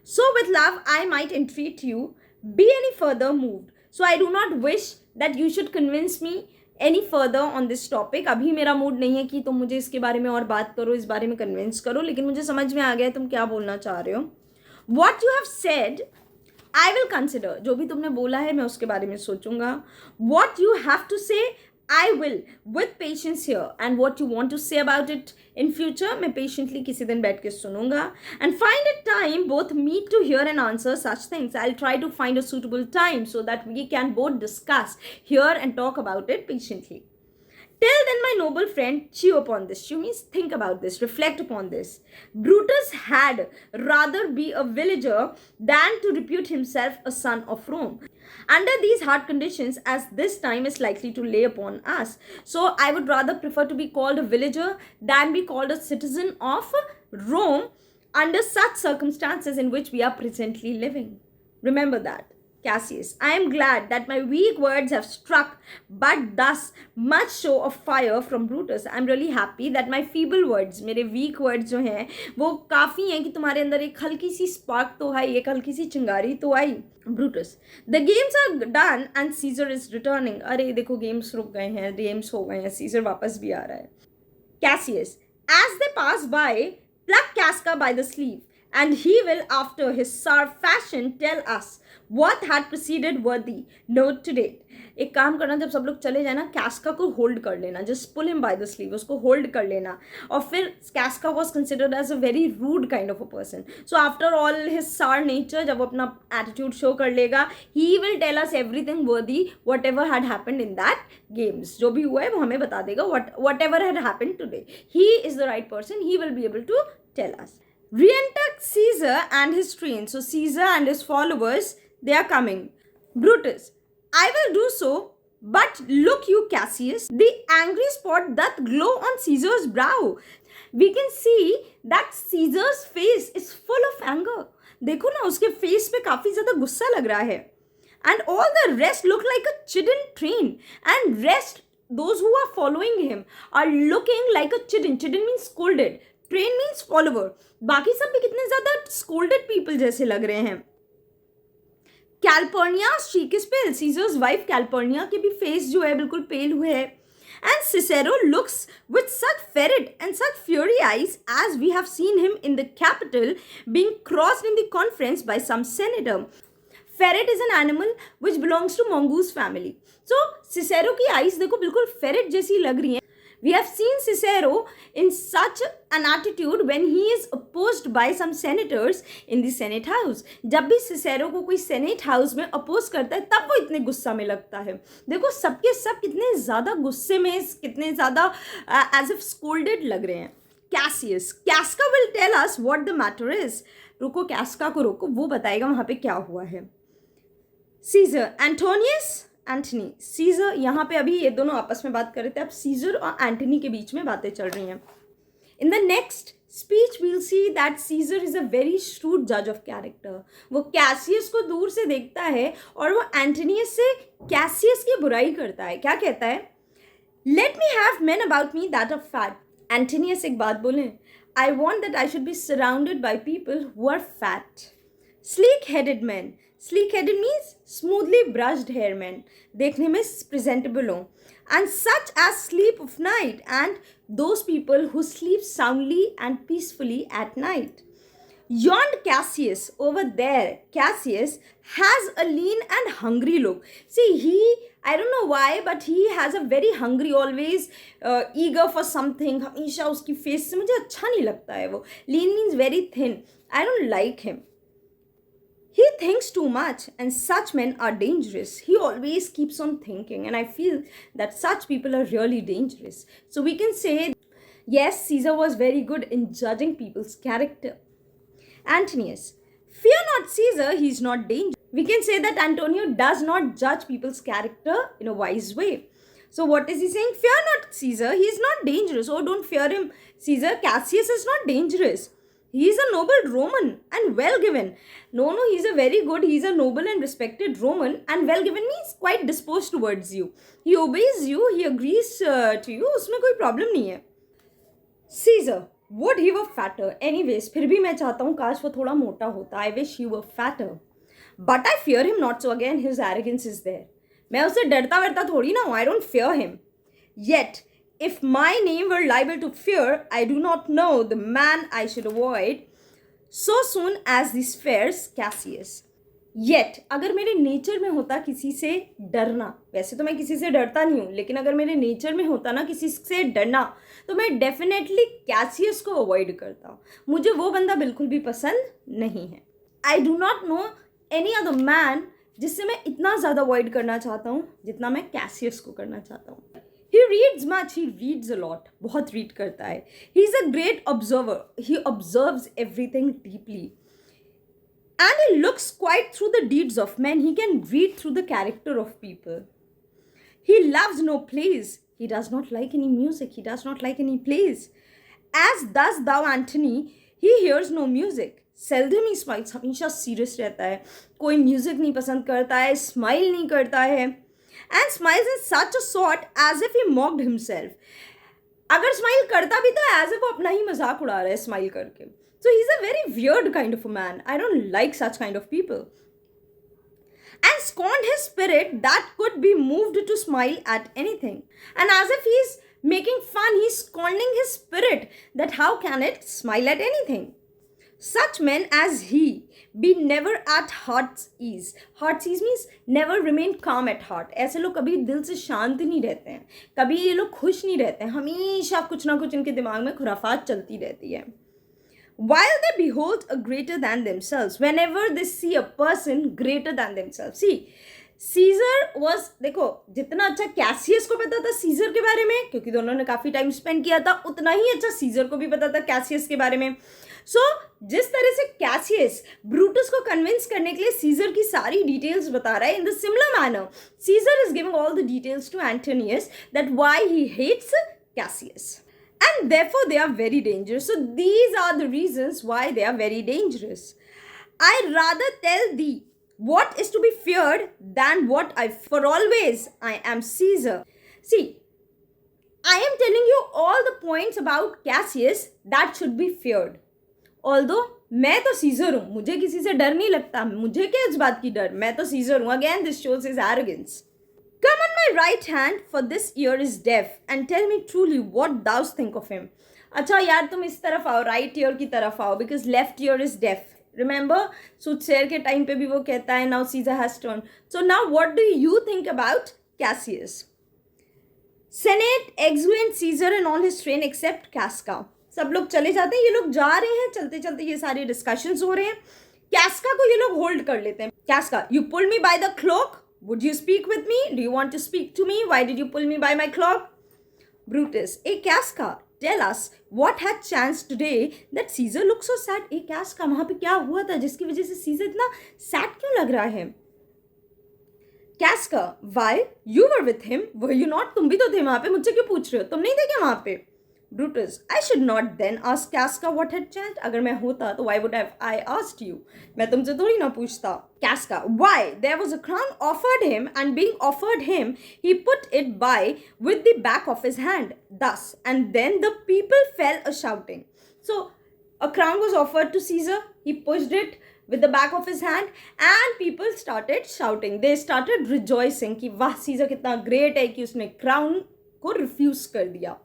So with love, I might entreat you, be any further moved. So I do not wish that you should convince me any further on this topic. अभी मेरा mood नहीं है कि तुम मुझे इसके बारे में और बात करो, इस बारे में कन्विंस करो, लेकिन मुझे समझ में आ गया है तुम क्या बोलना चाह रहे हो. What you have said, I will consider. जो भी तुमने बोला है मैं उसके बारे में सोचूंगा. What you have to say, I will with patience here, and what you want to say about it in future मैं patiently किसी दिन बैठ के सुनूंगा. And find a time both meet to hear and answer such things. I'll try to find a suitable time so that we can both discuss, hear and talk about it patiently. Till then, my noble friend, chew upon this. Chew means think about this, reflect upon this. Brutus had rather be a villager than to repute himself a son of Rome. Under these hard conditions, as this time is likely to lay upon us, so I would rather prefer to be called a villager than be called a citizen of Rome under such circumstances in which we are presently living. Remember that. Cassius, I am glad that my weak words have struck but thus much show of fire from Brutus. I am really happy that my feeble words, मेरे weak words जो हैं वो काफ़ी हैं कि तुम्हारे अंदर एक हल्की सी spark तो आई, एक हल्की सी चिंगारी तो आई. Brutus, the games are done and Caesar is returning. अरे देखो games रुक गए हैं, games हो गए हैं, Caesar वापस भी आ रहा है. Cassius, as they pass by, pluck Casca by the sleeve, and he will after his sour fashion tell us what had preceded worthy note to date. एक काम करना, जब सब लोग चले जाए ना, कैस्का को होल्ड कर लेना, just pull him by the sleeve, उसको होल्ड कर लेना. और फिर Casca was considered as a very rude kind of a person. So after all his sour nature, जब अपना एटीट्यूड शो कर लेगा, he will tell us everything worthy whatever had happened in that games. जो भी हुआ है वो हमें बता देगा, whatever had happened today. He is the right person, he will be able to tell us. Re-enter Caesar and his train. So Caesar and his followers, they are coming. Brutus, I will do so, but look you, Cassius, the angry spot doth glow on Caesar's brow. We can see that Caesar's face is full of anger. देखो ना, उसके face पे काफी ज्यादा गुस्सा लग रहा है. And all the rest look like a chidden train. And rest, those who are following him, are looking like a chidden. Chidden means scolded. Train means follower. बाकी सब भी कितने ज्यादा स्कोल्डेड पीपल जैसे लग रहे हैं. Calpurnia cheek is pale. Caesar's wife Calpurnia के भी फेस जो है बिल्कुल पेल हुए है. And Cicero looks with such ferret and such fiery eyes as we have seen him in the capitol being crossed in the conference by some senator. Ferret is an animal which belongs to mongoose family. So Cicero की eyes देखो बिल्कुल फेरिट जैसी लग रही हैं. We have seen Cicero in such an attitude when he is opposed by some senators in the Senate House. जब भी Cicero को कोई Senate House में oppose करता है तब वो इतने गुस्सा में लगता है. देखो सबके सब कितने ज़्यादा गुस्से में, कितने ज़्यादा as if scolded लग रहे हैं. Cassius, Casca will tell us what the matter is. रुको, Casca को रोको, वो बताएगा वहाँ पे क्या हुआ है. Caesar, Antonius, Antony, Caesar. यहाँ पे अभी ये दोनों आपस में बात कर रहे थे, अब सीजर और एंटनी के बीच में बातें चल रही हैं. In the next speech will see that Caesar is a very shrewd जज ऑफ कैरेक्टर. वो कैसियस को दूर से देखता है और वो एंटनियस से कैसियस की बुराई करता है. क्या कहता है? Let me have men about me that of fat. Antonius एक बात बोले, I want that I should be surrounded by people who are fat. Sleek headed man. Sleek headed means smoothly brushed hair men, देखने में presentable हो. And such as sleep of night, and those people who sleep soundly and peacefully at night. Yond Cassius, over there, Cassius has a lean and hungry look. See, I don't know why, but he has a very hungry, always eager for something. हमेशा उसकी face से मुझे अच्छा नहीं लगता है वो. Lean means very thin. I don't like him. He thinks too much, and such men are dangerous. He always keeps on thinking, and I feel that such people are really dangerous. So we can say, yes, Caesar was very good in judging people's character. Antonius, fear not Caesar, he is not dangerous. We can say that Antonio does not judge people's character in a wise way. So what is he saying? Fear not Caesar, he is not dangerous. Oh, don't fear him, Caesar. Cassius is not dangerous. He is a noble Roman and well given. No, he's a very good, he's a noble and respected Roman, and well given means quite disposed towards you. He obeys you, he agrees to you. उसमें कोई problem नहीं है. Caesar, would he were fatter. Anyways, फिर भी मैं चाहता हूँ काश वो थोड़ा मोटा होता. I wish he were fatter. But I fear him not. So again, his arrogance is there. मैं उससे डरता वरता थोड़ी ना हूँ. I don't fear him. Yet, if my name were liable to fear, I do not know the man I should avoid so soon as this fares Cassius. Yet, अगर मेरे nature में होता किसी से डरना, वैसे तो मैं किसी से डरता नहीं हूँ, लेकिन अगर मेरे नेचर में होता ना किसी से डरना, तो मैं डेफिनेटली कैसियस को अवॉइड करता. मुझे वो बंदा बिल्कुल भी पसंद नहीं है. I do not know any other man जिससे मैं इतना ज़्यादा अवॉइड करना चाहता हूँ जितना मैं कैसियस को करना चाहता हूँ. He reads much, he reads a lot. बहुत read करता है. He is a great observer. He observes everything deeply. And he looks quite through the deeds of men. He can read through the character of people. He loves no plays. He does not like any music. He does not like any plays. As does thou, Antony, he hears no music. Seldom he smiles. हमेशा serious रहता है. कोई music नहीं पसंद करता है. Smile नहीं करता है. And smiles in such a sort as if he mocked himself. अगर smile करता भी तो as if वो अपना ही मजाक उड़ा रहा है smile करके. So he's a very weird kind of a man. I don't like such kind of people. And scorned his spirit that could be moved to smile at anything. And as if he's making fun, he's scorning his spirit that how can it smile at anything. Such men as he be never at heart's ease. Heart's ease means never remain calm at heart. ऐसे लोग कभी दिल से शांत नहीं रहते हैं, कभी ये लोग खुश नहीं रहते हैं, हमेशा कुछ ना कुछ इनके दिमाग में खुराफात चलती रहती है. While they behold a greater than themselves, whenever they see a person greater than themselves. See, Caesar was, देखो जितना अच्छा कैसियस को पता था सीजर के बारे में, क्योंकि दोनों ने काफ़ी टाइम स्पेंड किया था, उतना ही अच्छा सीजर को भी पता था कैसियस के बारे में. सो जिस तरह से कैसियस ब्रूटस को कन्विंस करने के लिए सीजर की सारी डिटेल्स बता रहा है, in the similar manner Caesar is giving all the details to Antonius that why he hates Cassius. And therefore they are very dangerous. So these are the reasons why they are very dangerous. I rather tell thee what is to be feared than what I for always I am Caesar. See, I am telling you all the points about Cassius that should be feared. Although मैं तो scissor हूँ, मुझे किसी से डर नहीं लगता, मुझे क्या इस बात की डर, मैं तो सीजर हूँ. Again this shows his arrogance. Come on my right hand, for this ear is deaf, and tell me truly what thou think of him. अच्छा यार तुम इस तरफ आओ, right ear की तरफ आओ, because left ear is deaf. Remember, सूटसेयर के टाइम पे भी वो कहता है now Caesar has turned. So now what do you think about Cassius? Senate exeunt Caesar and all his train except Casca. सब लोग चले जाते हैं, ये लोग जा रहे हैं, चलते चलते ये सारे डिस्कशंस हो रहे हैं. कैस्का को ये लोग होल्ड कर लेते हैं. कैस्का, you pulled me by the cloak. Would you speak with me? Do you want to speak to me? Why did you pull me by my cloak? Brutus, hey Casca, tell us what had chanced today that Caesar looks so sad. Hey Casca, वहाँ पे क्या हुआ था जिसकी वजह से Caesar इतना sad क्यों लग रहा है? Casca, why? You were with him, were you not? तुम भी तो थे वहाँ पे, मुझसे क्यों पूछ रहे हो? तुम नहीं थे क्या वहाँ पे? Brutus, I should not then ask Casca what had chanced. अगर मैं होता तो why would have I asked you? मैं तुमसे थोड़ी ना पूछता. Casca, why? There was a crown offered him, and being offered him, he put it by with the back of his hand, thus, and then the people fell a shouting. So a crown was offered to Caesar. He pushed it with the back of his hand, and people started shouting. They started rejoicing कि वाह Caesar कितना great है कि उसने crown को refuse कर दिया.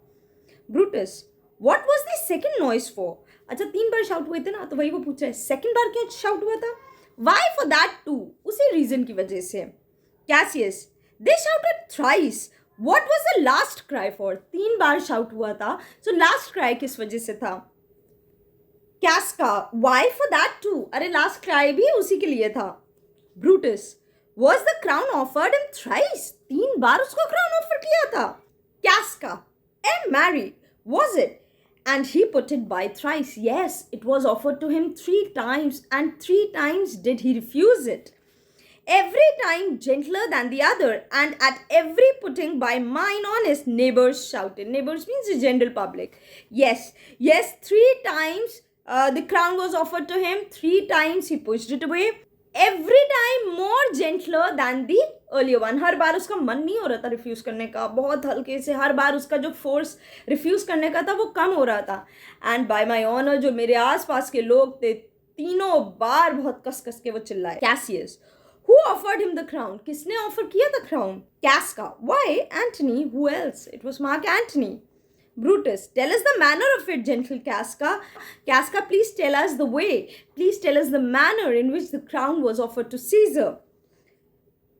Brutus, what was the second noise for? अच्छा 3 बार शाउट हुए थे ना, तो वही वो पूछ रहा है सेकंड बार क्यों शाउट हुआ था? Why for that too? उसी रीजन की वजह से। Cassius, they shouted thrice, what was the last cry for? 3 बार शाउट हुआ था, सो लास्ट क्राई किस वजह से था? Casca, why for that too? अरे लास्ट क्राई भी उसी के लिए था। Brutus, was the crown offered him thrice? 3 बार उसको crown offer किया था। Casca, and married, was it? And he put it by thrice. Yes, it was offered to him 3 times, and 3 times did he refuse it. Every time gentler than the other, and at every putting by mine honest, neighbors shouted. Neighbors means the general public. Yes, 3 times the crown was offered to him, 3 times he pushed it away. Every time more gentler than the earlier one. हर बार उसका मन नहीं हो रहा था refuse करने का, बहुत हल्के से, हर बार उसका जो फोर्स रिफ्यूज करने का था वो कम हो रहा था। एंड बाय माई ऑनर, जो मेरे आसपास के लोग थे, तीनों बार बहुत कस कस के वो चिल्लाए। Cassius, who offered him the crown? किसने ऑफर किया था crown? कैस्का, why? Antony, who else? It was Mark Antony. Brutus, tell us the manner of it, gentle Casca. Casca, please tell us the way. Please tell us the manner in which the crown was offered to Caesar.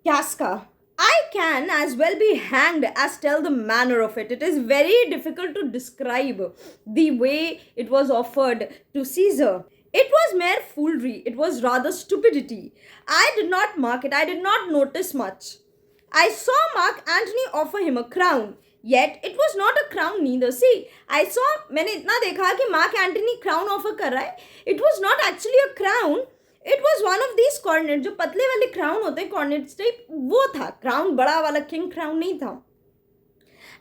Casca, I can as well be hanged as tell the manner of it. It is very difficult to describe the way it was offered to Caesar. It was mere foolery. It was rather stupidity. I did not mark it. I did not notice much. I saw Mark Antony offer him a crown. Yet it was not a crown neither. See, I saw, मैंने इतना देखा कि mark Antony crown offer कर रहा है. It was not actually a crown. It was one of these cornets, जो पतले वाले क्राउन होते हैं cornets टाइप, वो था. क्राउन बड़ा वाला किंग क्राउन नहीं था.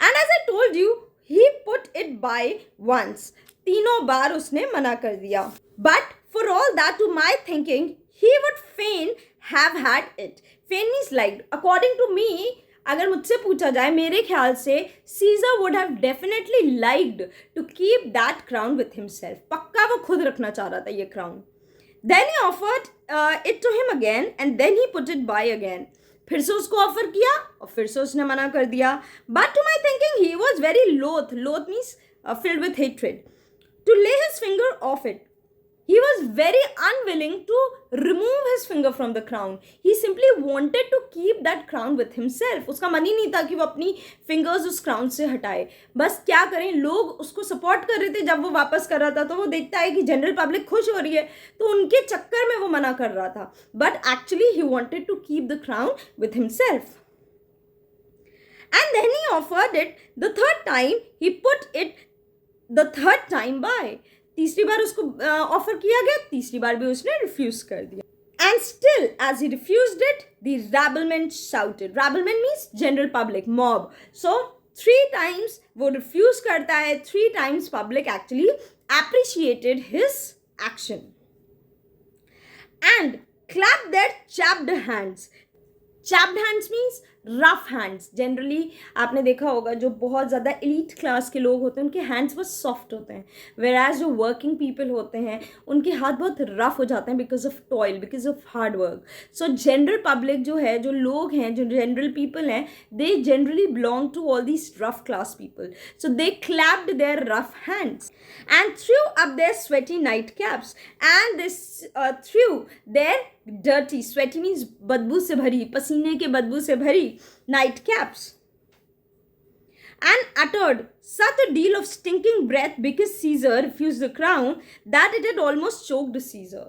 And as I told you, he put it by once. तीनों बार उसने मना कर दिया. But for all that, to my thinking, he would fain have had it. Fain means liked. According to me, अगर मुझसे पूछा जाए, मेरे ख्याल से Caesar would have definitely liked to keep that crown with himself. पक्का वो खुद रखना चाह रहा था ये crown. Then he offered it to him again and then he put it by again. फिर से उसको ऑफर किया और फिर से उसने मना कर दिया. But to my thinking he was very loath. Loath means filled with hatred. To lay his finger off it. He was very unwilling to remove his finger from the crown. He simply wanted to keep that crown with himself. उसका मन ही नहीं था कि वो अपनी fingers उस crown से हटाए. बस क्या करें, लोग उसको support कर रहे थे जब वो वापस कर रहा था, तो वो देखता है कि general public खुश हो रही है, तो उनके चक्कर में वो मना कर रहा था. But actually he wanted to keep the crown with himself. And then he offered it the third time. He put it the third time by. तीसरी बार उसको ऑफर किया गया, तीसरी बार भी उसने रिफ्यूज कर दिया. And still as he refused it, the rabblement shouted. Rabblement means general public, mob. So 3 times वो रिफ्यूज करता है, 3 times public actually appreciated his action and clap their chapped hands. Chapped hands means rough hands. Generally आपने देखा होगा जो बहुत ज़्यादा elite class के लोग होते हैं उनके हैंड्स बहुत सॉफ्ट होते हैं, वेर एज जो वर्किंग पीपल होते हैं उनके हाथ बहुत रफ हो जाते हैं because of toil, because of hard work. So general public जो है, जो लोग हैं, जो जनरल पीपल हैं, they generally belong to all these rough class people. So they clapped their rough hands and threw up their sweaty night caps and this threw their dirty, sweaty means बदबू से भरी, पसीने के बदबू से भरी night caps, and uttered such a deal of stinking breath because Caesar refused the crown that it had almost choked Caesar.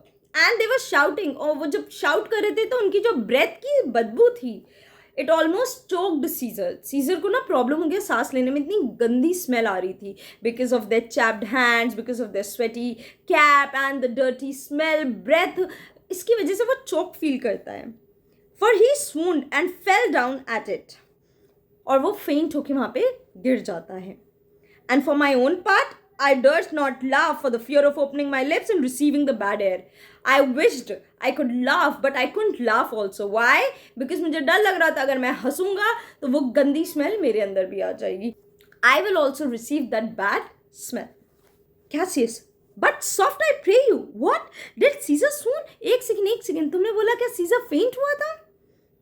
And they were shouting, और वो जब shout कर रहे थे तो उनकी जो breath की बदबू थी, it almost choked Caesar. Caesar को ना प्रॉब्लम हो गया सांस लेने में, इतनी गंदी स्मेल आ रही थी because of their chapped hands, because of their sweaty cap and the dirty smell, breath. इसकी वजह से वो चोक फील करता है. For he swooned and fell down at it. और वो फेंट होके वहाँ पे गिर जाता है. And for my own part, I durst not laugh for the fear of opening my lips and receiving the bad air. I wished I could laugh, but I couldn't laugh also. Why? Because मुझे डर लग रहा था अगर मैं हंसूंगा तो वो गंदी स्मेल मेरे अंदर भी आ जाएगी. I will also receive that bad smell. Cassius, but soft I pray you. What? Did Caesar swoon? एक सेकंड, तुमने बोला क्या Caesar faint हुआ था?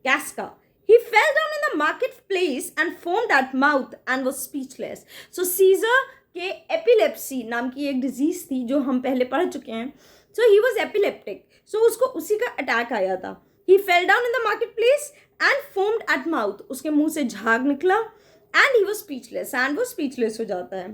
Casca, he fell down in the marketplace and foamed at mouth and was speechless. So Caesar के epilepsy नाम की एक डिजीज थी जो हम पहले पढ़ चुके हैं. सो ही वॉज एपिलेप्टिक. सो उसको उसी का अटैक आया था. He fell down in the market place and foamed at mouth. उसके मुंह से झाग निकला and he was speechless. And वो स्पीचलेस हो जाता है.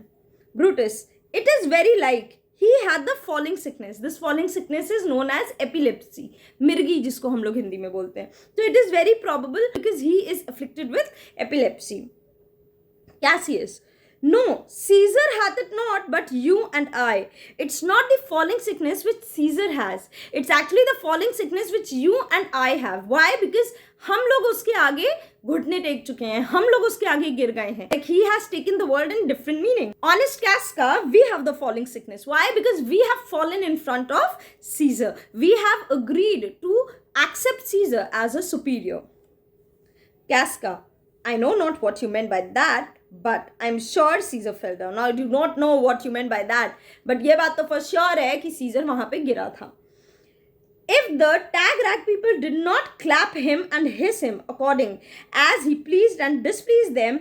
Brutus, it is very like he had the falling sickness. This falling sickness is known as epilepsy. मिर्गी जिसको हम लोग हिंदी में बोलते हैं. So it is very probable because he is afflicted with epilepsy. Cassius, no, Caesar hath it not, but you and I. It's not the falling sickness which Caesar has. It's actually the falling sickness which you and I have. Why? Because हम लोग उसके आगे घुटने take चुके हैं. हम लोग उसके आगे गिर गए हैं. Like he has taken the word in different meaning. Honest Casca, we have the falling sickness. Why? Because we have fallen in front of Caesar. We have agreed to accept Caesar as a superior. Casca, I know not what you meant by that, but I'm sure Caesar fell down. Now I do not know what you meant by that, but ये बात तो for sure है कि Caesar वहाँ पे गिरा था. If the tag rag people did not clap him and hiss him according as he pleased and displeased them,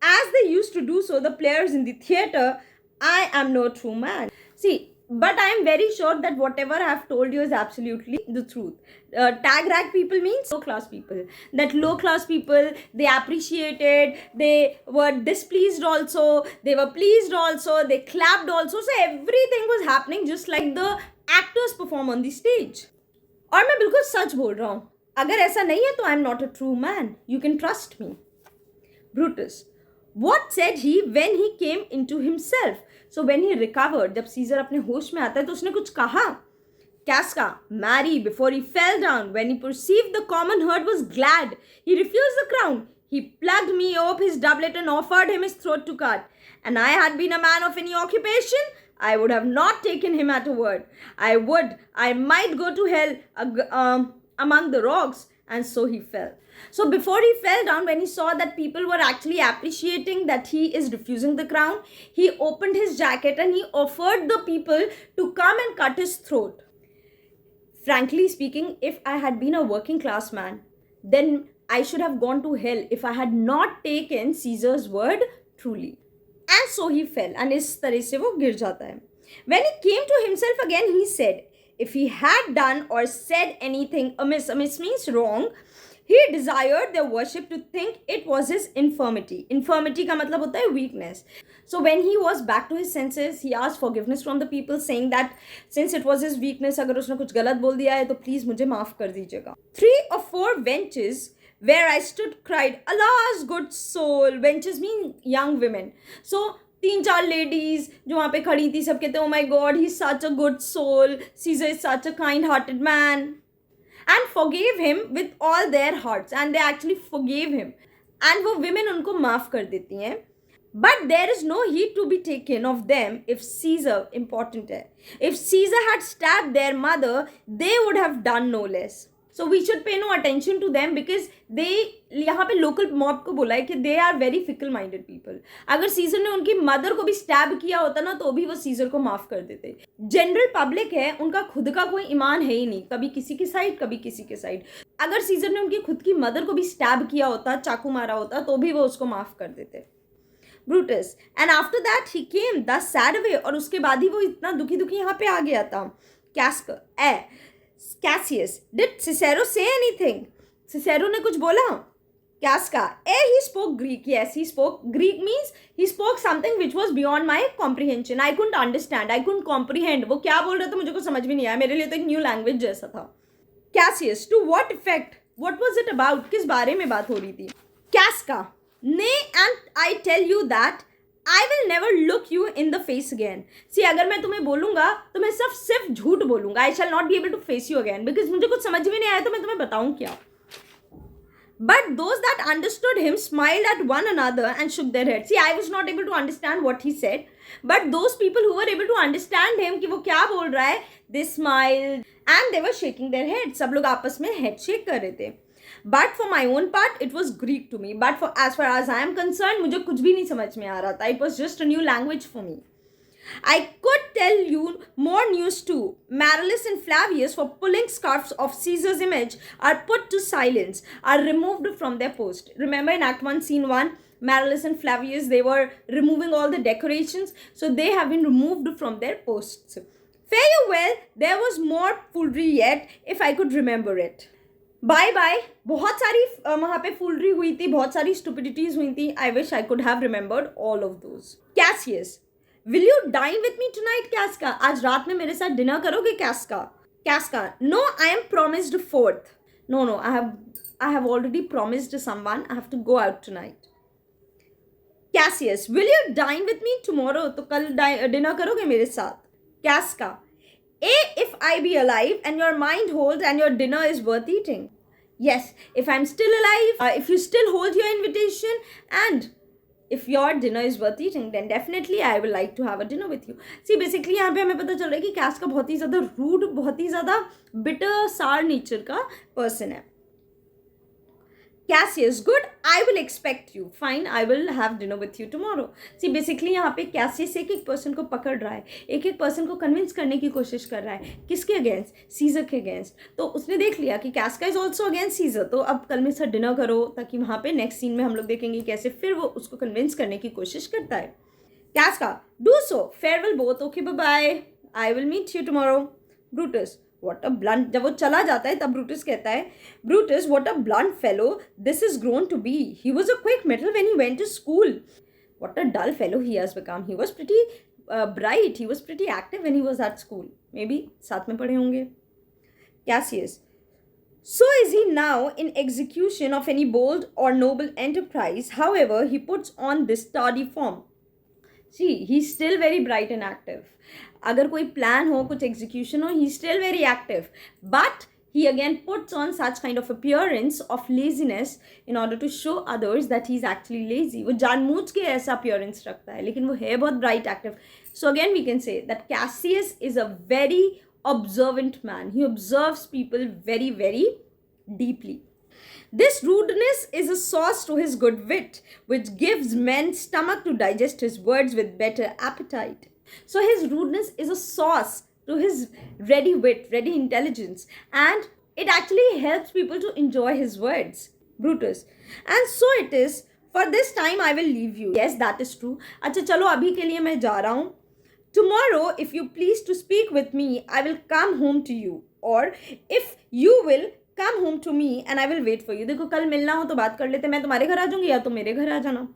as they used to do so the players in the theatre, I am no true man. See, but I am very sure that whatever I have told you is absolutely the truth. Tag rag people means low class people. That low class people, they appreciated, they were displeased also, they were pleased also, they clapped also. So everything was happening just like the actors perform on the stage. और मैं बिल्कुल सच बोल रहा हूँ. अगर ऐसा नहीं है तो आई am not a true man. You can trust me. Brutus, what said he when he came into himself? So when he recovered, जब सीजर अपने होश में आता है तो उसने कुछ कहा. Casca, marry before he fell down. When he perceived the common herd was glad, he refused the crown. He plugged me up his doublet and offered him his throat to cut. And I had been a man of any occupation, I would have not taken him at a word. I might go to hell among the rocks. And so he fell. So before he fell down, when he saw that people were actually appreciating that he is refusing the crown, he opened his jacket and he offered the people to come and cut his throat. Frankly speaking, if I had been a working class man, then I should have gone to hell if I had not taken Caesar's word truly. And so he fell. And इस तरह से वो गिर जाता है. When he came to himself again, he said, if he had done or said anything amiss means wrong, he desired their worship to think it was his infirmity. Infirmity का मतलब होता है weakness. So when he was back to his senses, he asked forgiveness from the people, saying that since it was his weakness, अगर उसने कुछ गलत बोल दिया है तो please मुझे माफ कर दीजिएगा. 3 or 4 benches where I stood cried, alas, good soul. Benches mean young women. So 3-4 ladies जो वहाँ पे खड़ी थी, सब कहते, oh my God, he's such a good soul. Caesar is such a kind-hearted man. And forgave him with all their hearts. And they actually forgave him. And वो women उनको माफ कर देती हैं. But there is no heed to be taken of them if Caesar, important है, if Caesar had stabbed their mother, they would have done no less. So we should pay no attention to them because they, यहाँ पे local mob को बोला है कि they are very fickle minded people. अगर Caesar ने उनकी mother को भी स्टैब किया होता ना तो भी वो सीजर को माफ कर देते. जनरल पब्लिक है, उनका खुद का कोई ईमान है ही नहीं, कभी किसी की साइड कभी किसी के साइड. अगर सीजर ने उनकी खुद की मदर को भी स्टैब किया होता, चाकू मारा होता, तो भी वो उसको माफ कर देते. Brutus, and after that he came thus sad away. और उसके बाद ही वो इतना दुखी दुखी यहाँ पे आ गया था. Cassius, did Cicero say anything? Cicero ने कुछ बोला? Casca, he spoke Greek. Yes, he spoke. Greek means he spoke something which was beyond my comprehension. I couldn't understand. I couldn't comprehend. वो क्या बोल रहा था मुझे को समझ में नहीं आया. मेरे लिए तो एक न्यू लैंग्वेज जैसा था. Cassius, to what effect? What was it about? किस बारे में बात हो रही थी? Casca, nay, and I tell you that I will never look you in the face again. See, अगर मैं तुम्हें बोलूँगा तो मैं सिर्फ झूठ बोलूँगा. I shall not be able to face you again because मुझे कुछ समझ में नहीं आया तो मैं तुम्हें बताऊँ क्या. But those that understood him smiled at one another and shook their heads. See, I was not able to understand what he said. But those people who were able to understand him कि वो क्या बोल रहा है, they smiled and they were shaking their heads. सब लोग आपस में head shake कर रहे थे. But for my own part, it was Greek to me. But as far as I am concerned, मुझे कुछ भी नहीं समझ में आ रहा था. It was just a new language for me. I could tell you more news too. Marillus and Flavius, for pulling scarfs of Caesar's image, are put to silence, are removed from their post. Remember in Act 1, Scene 1, Marius and Flavius, they were removing all the decorations, so they have been removed from their posts. Fare you well, there was more foolery yet, if I could remember it. Bye bye. बहुत सारी वहाँ पे फुलरी हुई थी, बहुत सारी stupidities हुई थी. I wish I could have remembered all of those. Cassius, will you dine with me tonight Casca? आज रात में मेरे साथ डिनर करोगे कैस्का? Casca, no I am promised forth. No no, I have already promised someone, I have to go out tonight. Cassius, will you dine with me tomorrow? तो कल dinner करोगे मेरे साथ? कैस्का, if I be alive and your mind holds and your dinner is worth eating. Yes, if I'm still alive, if you still hold your invitation and if your dinner is worth eating, then definitely I will like to have a dinner with you. See, basically यहाँ पे हमें पता चल रहा है कि कैस का बहुत ही ज़्यादा रूड, बहुत ही ज़्यादा बिटर सार नेचर का पर्सन है. Cassius, good, I will expect you. Fine, I will have dinner with you tomorrow. See, basically यहाँ पे Cassius एक एक पर्सन को पकड़ रहा है, एक एक पर्सन को कन्विंस करने की कोशिश कर रहा है. किसके अगेंस्ट? सीजर के अगेंस्ट. तो उसने देख लिया कि कैस्का इज ऑल्सो अगेंस्ट सीजर, तो अब कल में सर डिनर करो, ताकि वहाँ पे नेक्स्ट सीन में हम लोग देखेंगे कैसे फिर वो उसको कन्विंस करने की कोशिश करता है. Casca, do so, farewell both, okay bye bye, I will meet you tomorrow. Brutus, what a blunt, जब वो चला जाता है तब ब्रूटस कहता है, Brutus, what a blunt fellow this is grown to be. He was a quick metal when he went to school. What a dull fellow he has become. He was pretty bright, he was pretty active when he was at school. Maybe साथ में पढ़े होंगे. Cassius, so is he now in execution of any bold or noble enterprise, however he puts on this tardy form. See, he's still very bright and active. अगर कोई plan हो, कुछ execution हो, he is still very active. But he again puts on such kind of appearance of laziness in order to show others that he is actually lazy. वो जानबूझ के ऐसा appearance रखता है, लेकिन वो है बहुत bright, active. So again we can say that Cassius is a very observant man. He observes people very, very deeply. This rudeness is a sauce to his good wit, which gives men stomach to digest his words with better appetite. So his rudeness is a sauce to his ready wit, ready intelligence, and it actually helps people to enjoy his words. Brutus, and so it is. For this time I will leave you. Yes, that is true. अच्छा चलो अभी के लिए मैं जा रहा हूँ. Tomorrow, if you please to speak with me, I will come home to you. Or if you will come home to me and I will wait for you. देखो कल मिलना हो तो बात कर लेते, मैं तुम्हारे घर आ जाऊंगी या तुम मेरे घर आ जाना.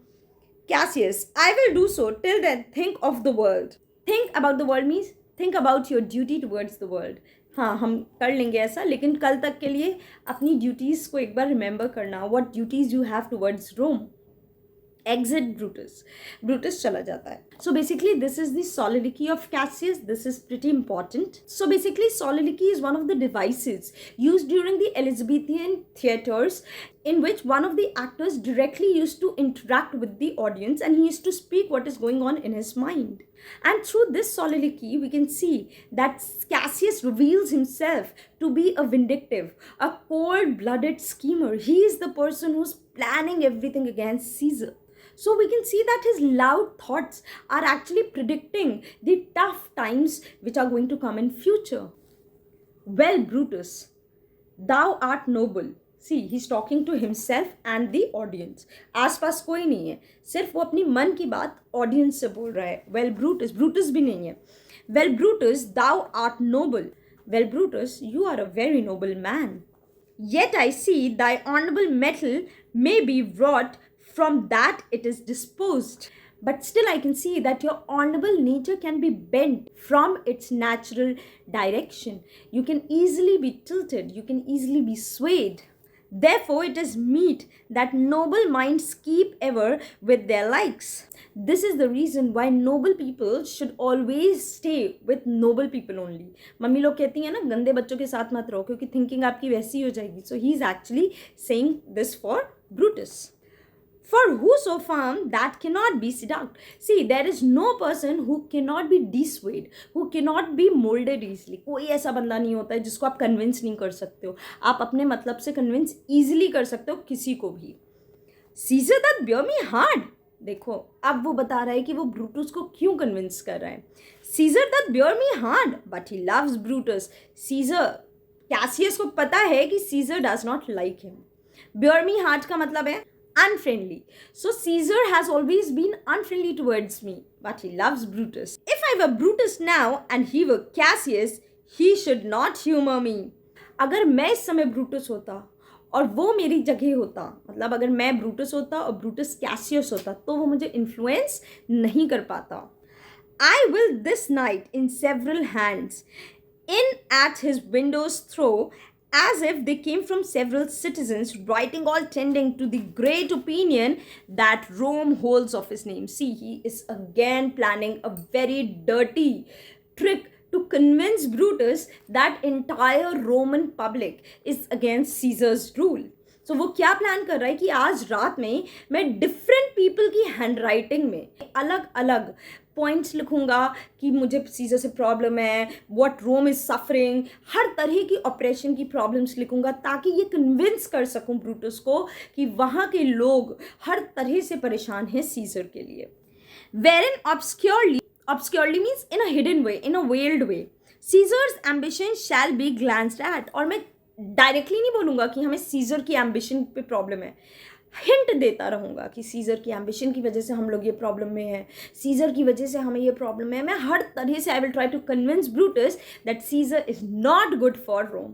Cassius, I will do so. Till then, think of the world. Think about the world means think about your duty towards the world. हाँ, हम कर लेंगे ऐसा, लेकिन कल तक के लिए अपनी ड्यूटीज़ को एक बार रिमेंबर करना. What duties you have towards Rome. Exit Brutus. Brutus चला जाता है. So basically this is the soliloquy of Cassius. This is pretty important. So basically soliloquy is one of the devices used during the Elizabethan theatres in which one of the actors directly used to interact with the audience and he used to speak what is going on in his mind. And through this soliloquy we can see that Cassius reveals himself to be a vindictive, a cold-blooded schemer. He is the person who's planning everything against Caesar. So we can see that his loud thoughts are actually predicting the tough times which are going to come in future. Well, Brutus, thou art noble. See, he's talking to himself and the audience. आसपास कोई नहीं है, सिर्फ वो अपनी मन की बात audience से बोल रहा है. Well, Brutus, Brutus भी नहीं है. Well, Brutus, thou art noble. Well, Brutus, you are a very noble man. Yet I see thy honorable metal may be wrought, from that it is disposed. But still I can see that your honorable nature can be bent from its natural direction. You can easily be tilted, you can easily be swayed. Therefore it is meet that noble minds keep ever with their likes. This is the reason why noble people should always stay with noble people only. Mummy लोग कहती हैं ना, गंदे बच्चों के साथ मत रहो क्योंकि थिंकिंग आपकी वैसी हो जाएगी. So he is actually saying this for Brutus. For who so firm that cannot be seduced. See, there is no person who cannot be dissuaded, who cannot be molded easily. कोई ऐसा बंदा नहीं होता है जिसको आप कन्विंस नहीं कर सकते हो. आप अपने मतलब से कन्विंस ईजिली कर सकते हो किसी को भी. Caesar that bear me hard. देखो अब वो बता रहा है कि वो ब्रूटस को क्यों कन्विंस कर रहा है. Caesar that bear me hard, but he loves Brutus. Caesar, Cassius को पता है कि Caesar does not like him. Bear me hard का मतलब है unfriendly. So Caesar has always been unfriendly towards me, but he loves Brutus. If I were Brutus now and he were Cassius, he should not humor me. अगर मैं इस समय Brutus होता और वो मेरी जगह होता, मतलब अगर मैं ब्रूटस होता और ब्रूटस कैसियस होता, तो वो मुझे इन्फ्लुएंस नहीं कर पाता. I will this night in several hands in at his windows throw, as if they came from several citizens, writing all tending to the great opinion that Rome holds of his name. See, he is again planning a very dirty trick to convince Brutus that entire Roman public is against Caesar's rule. So वो क्या plan कर रहा है कि आज रात में मैं डिफरेंट पीपल की हैंड राइटिंग में अलग अलग पॉइंट्स लिखूंगा कि मुझे सीजर से प्रॉब्लम है, व्हाट रोम इज सफरिंग, हर तरह की ऑपरेशन की प्रॉब्लम्स लिखूंगा ताकि ये कन्विंस कर सकूं ब्रूटस को कि वहाँ के लोग हर तरह से परेशान हैं सीजर के लिए. Wherein obscurely means in a hidden way, in a veiled way, Caesar's ambition shall be glanced at. और मैं डायरेक्टली नहीं बोलूँगा कि हमें सीजर की एम्बिशन पे प्रॉब्लम है, हिंट देता रहूँगा कि सीजर की एम्बिशन की वजह से हम लोग ये प्रॉब्लम में है, सीजर की वजह से हमें ये प्रॉब्लम है. मैं हर तरह से I will try to convince Brutus that Caesar is not good for Rome.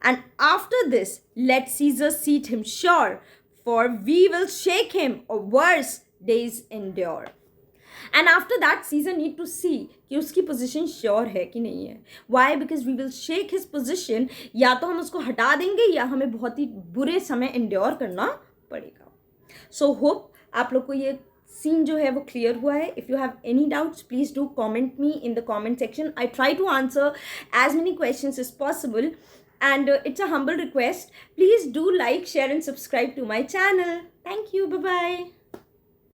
And after this let Caesar seat him sure, for we will shake him or worse days endure. And after that, Caesar need to see कि उसकी position sure है कि नहीं है. Why? Because we will shake his position. या तो हम उसको हटा देंगे या हमें बहुत ही बुरे समय endure करना पड़ेगा. So hope आप लोग को ये सीन जो है वो क्लियर हुआ है. If you have any doubts, please do comment me in the comment section. I try to answer as many questions as possible. And it's a humble request. Please do like, share and subscribe to my channel. Thank you. Bye-bye.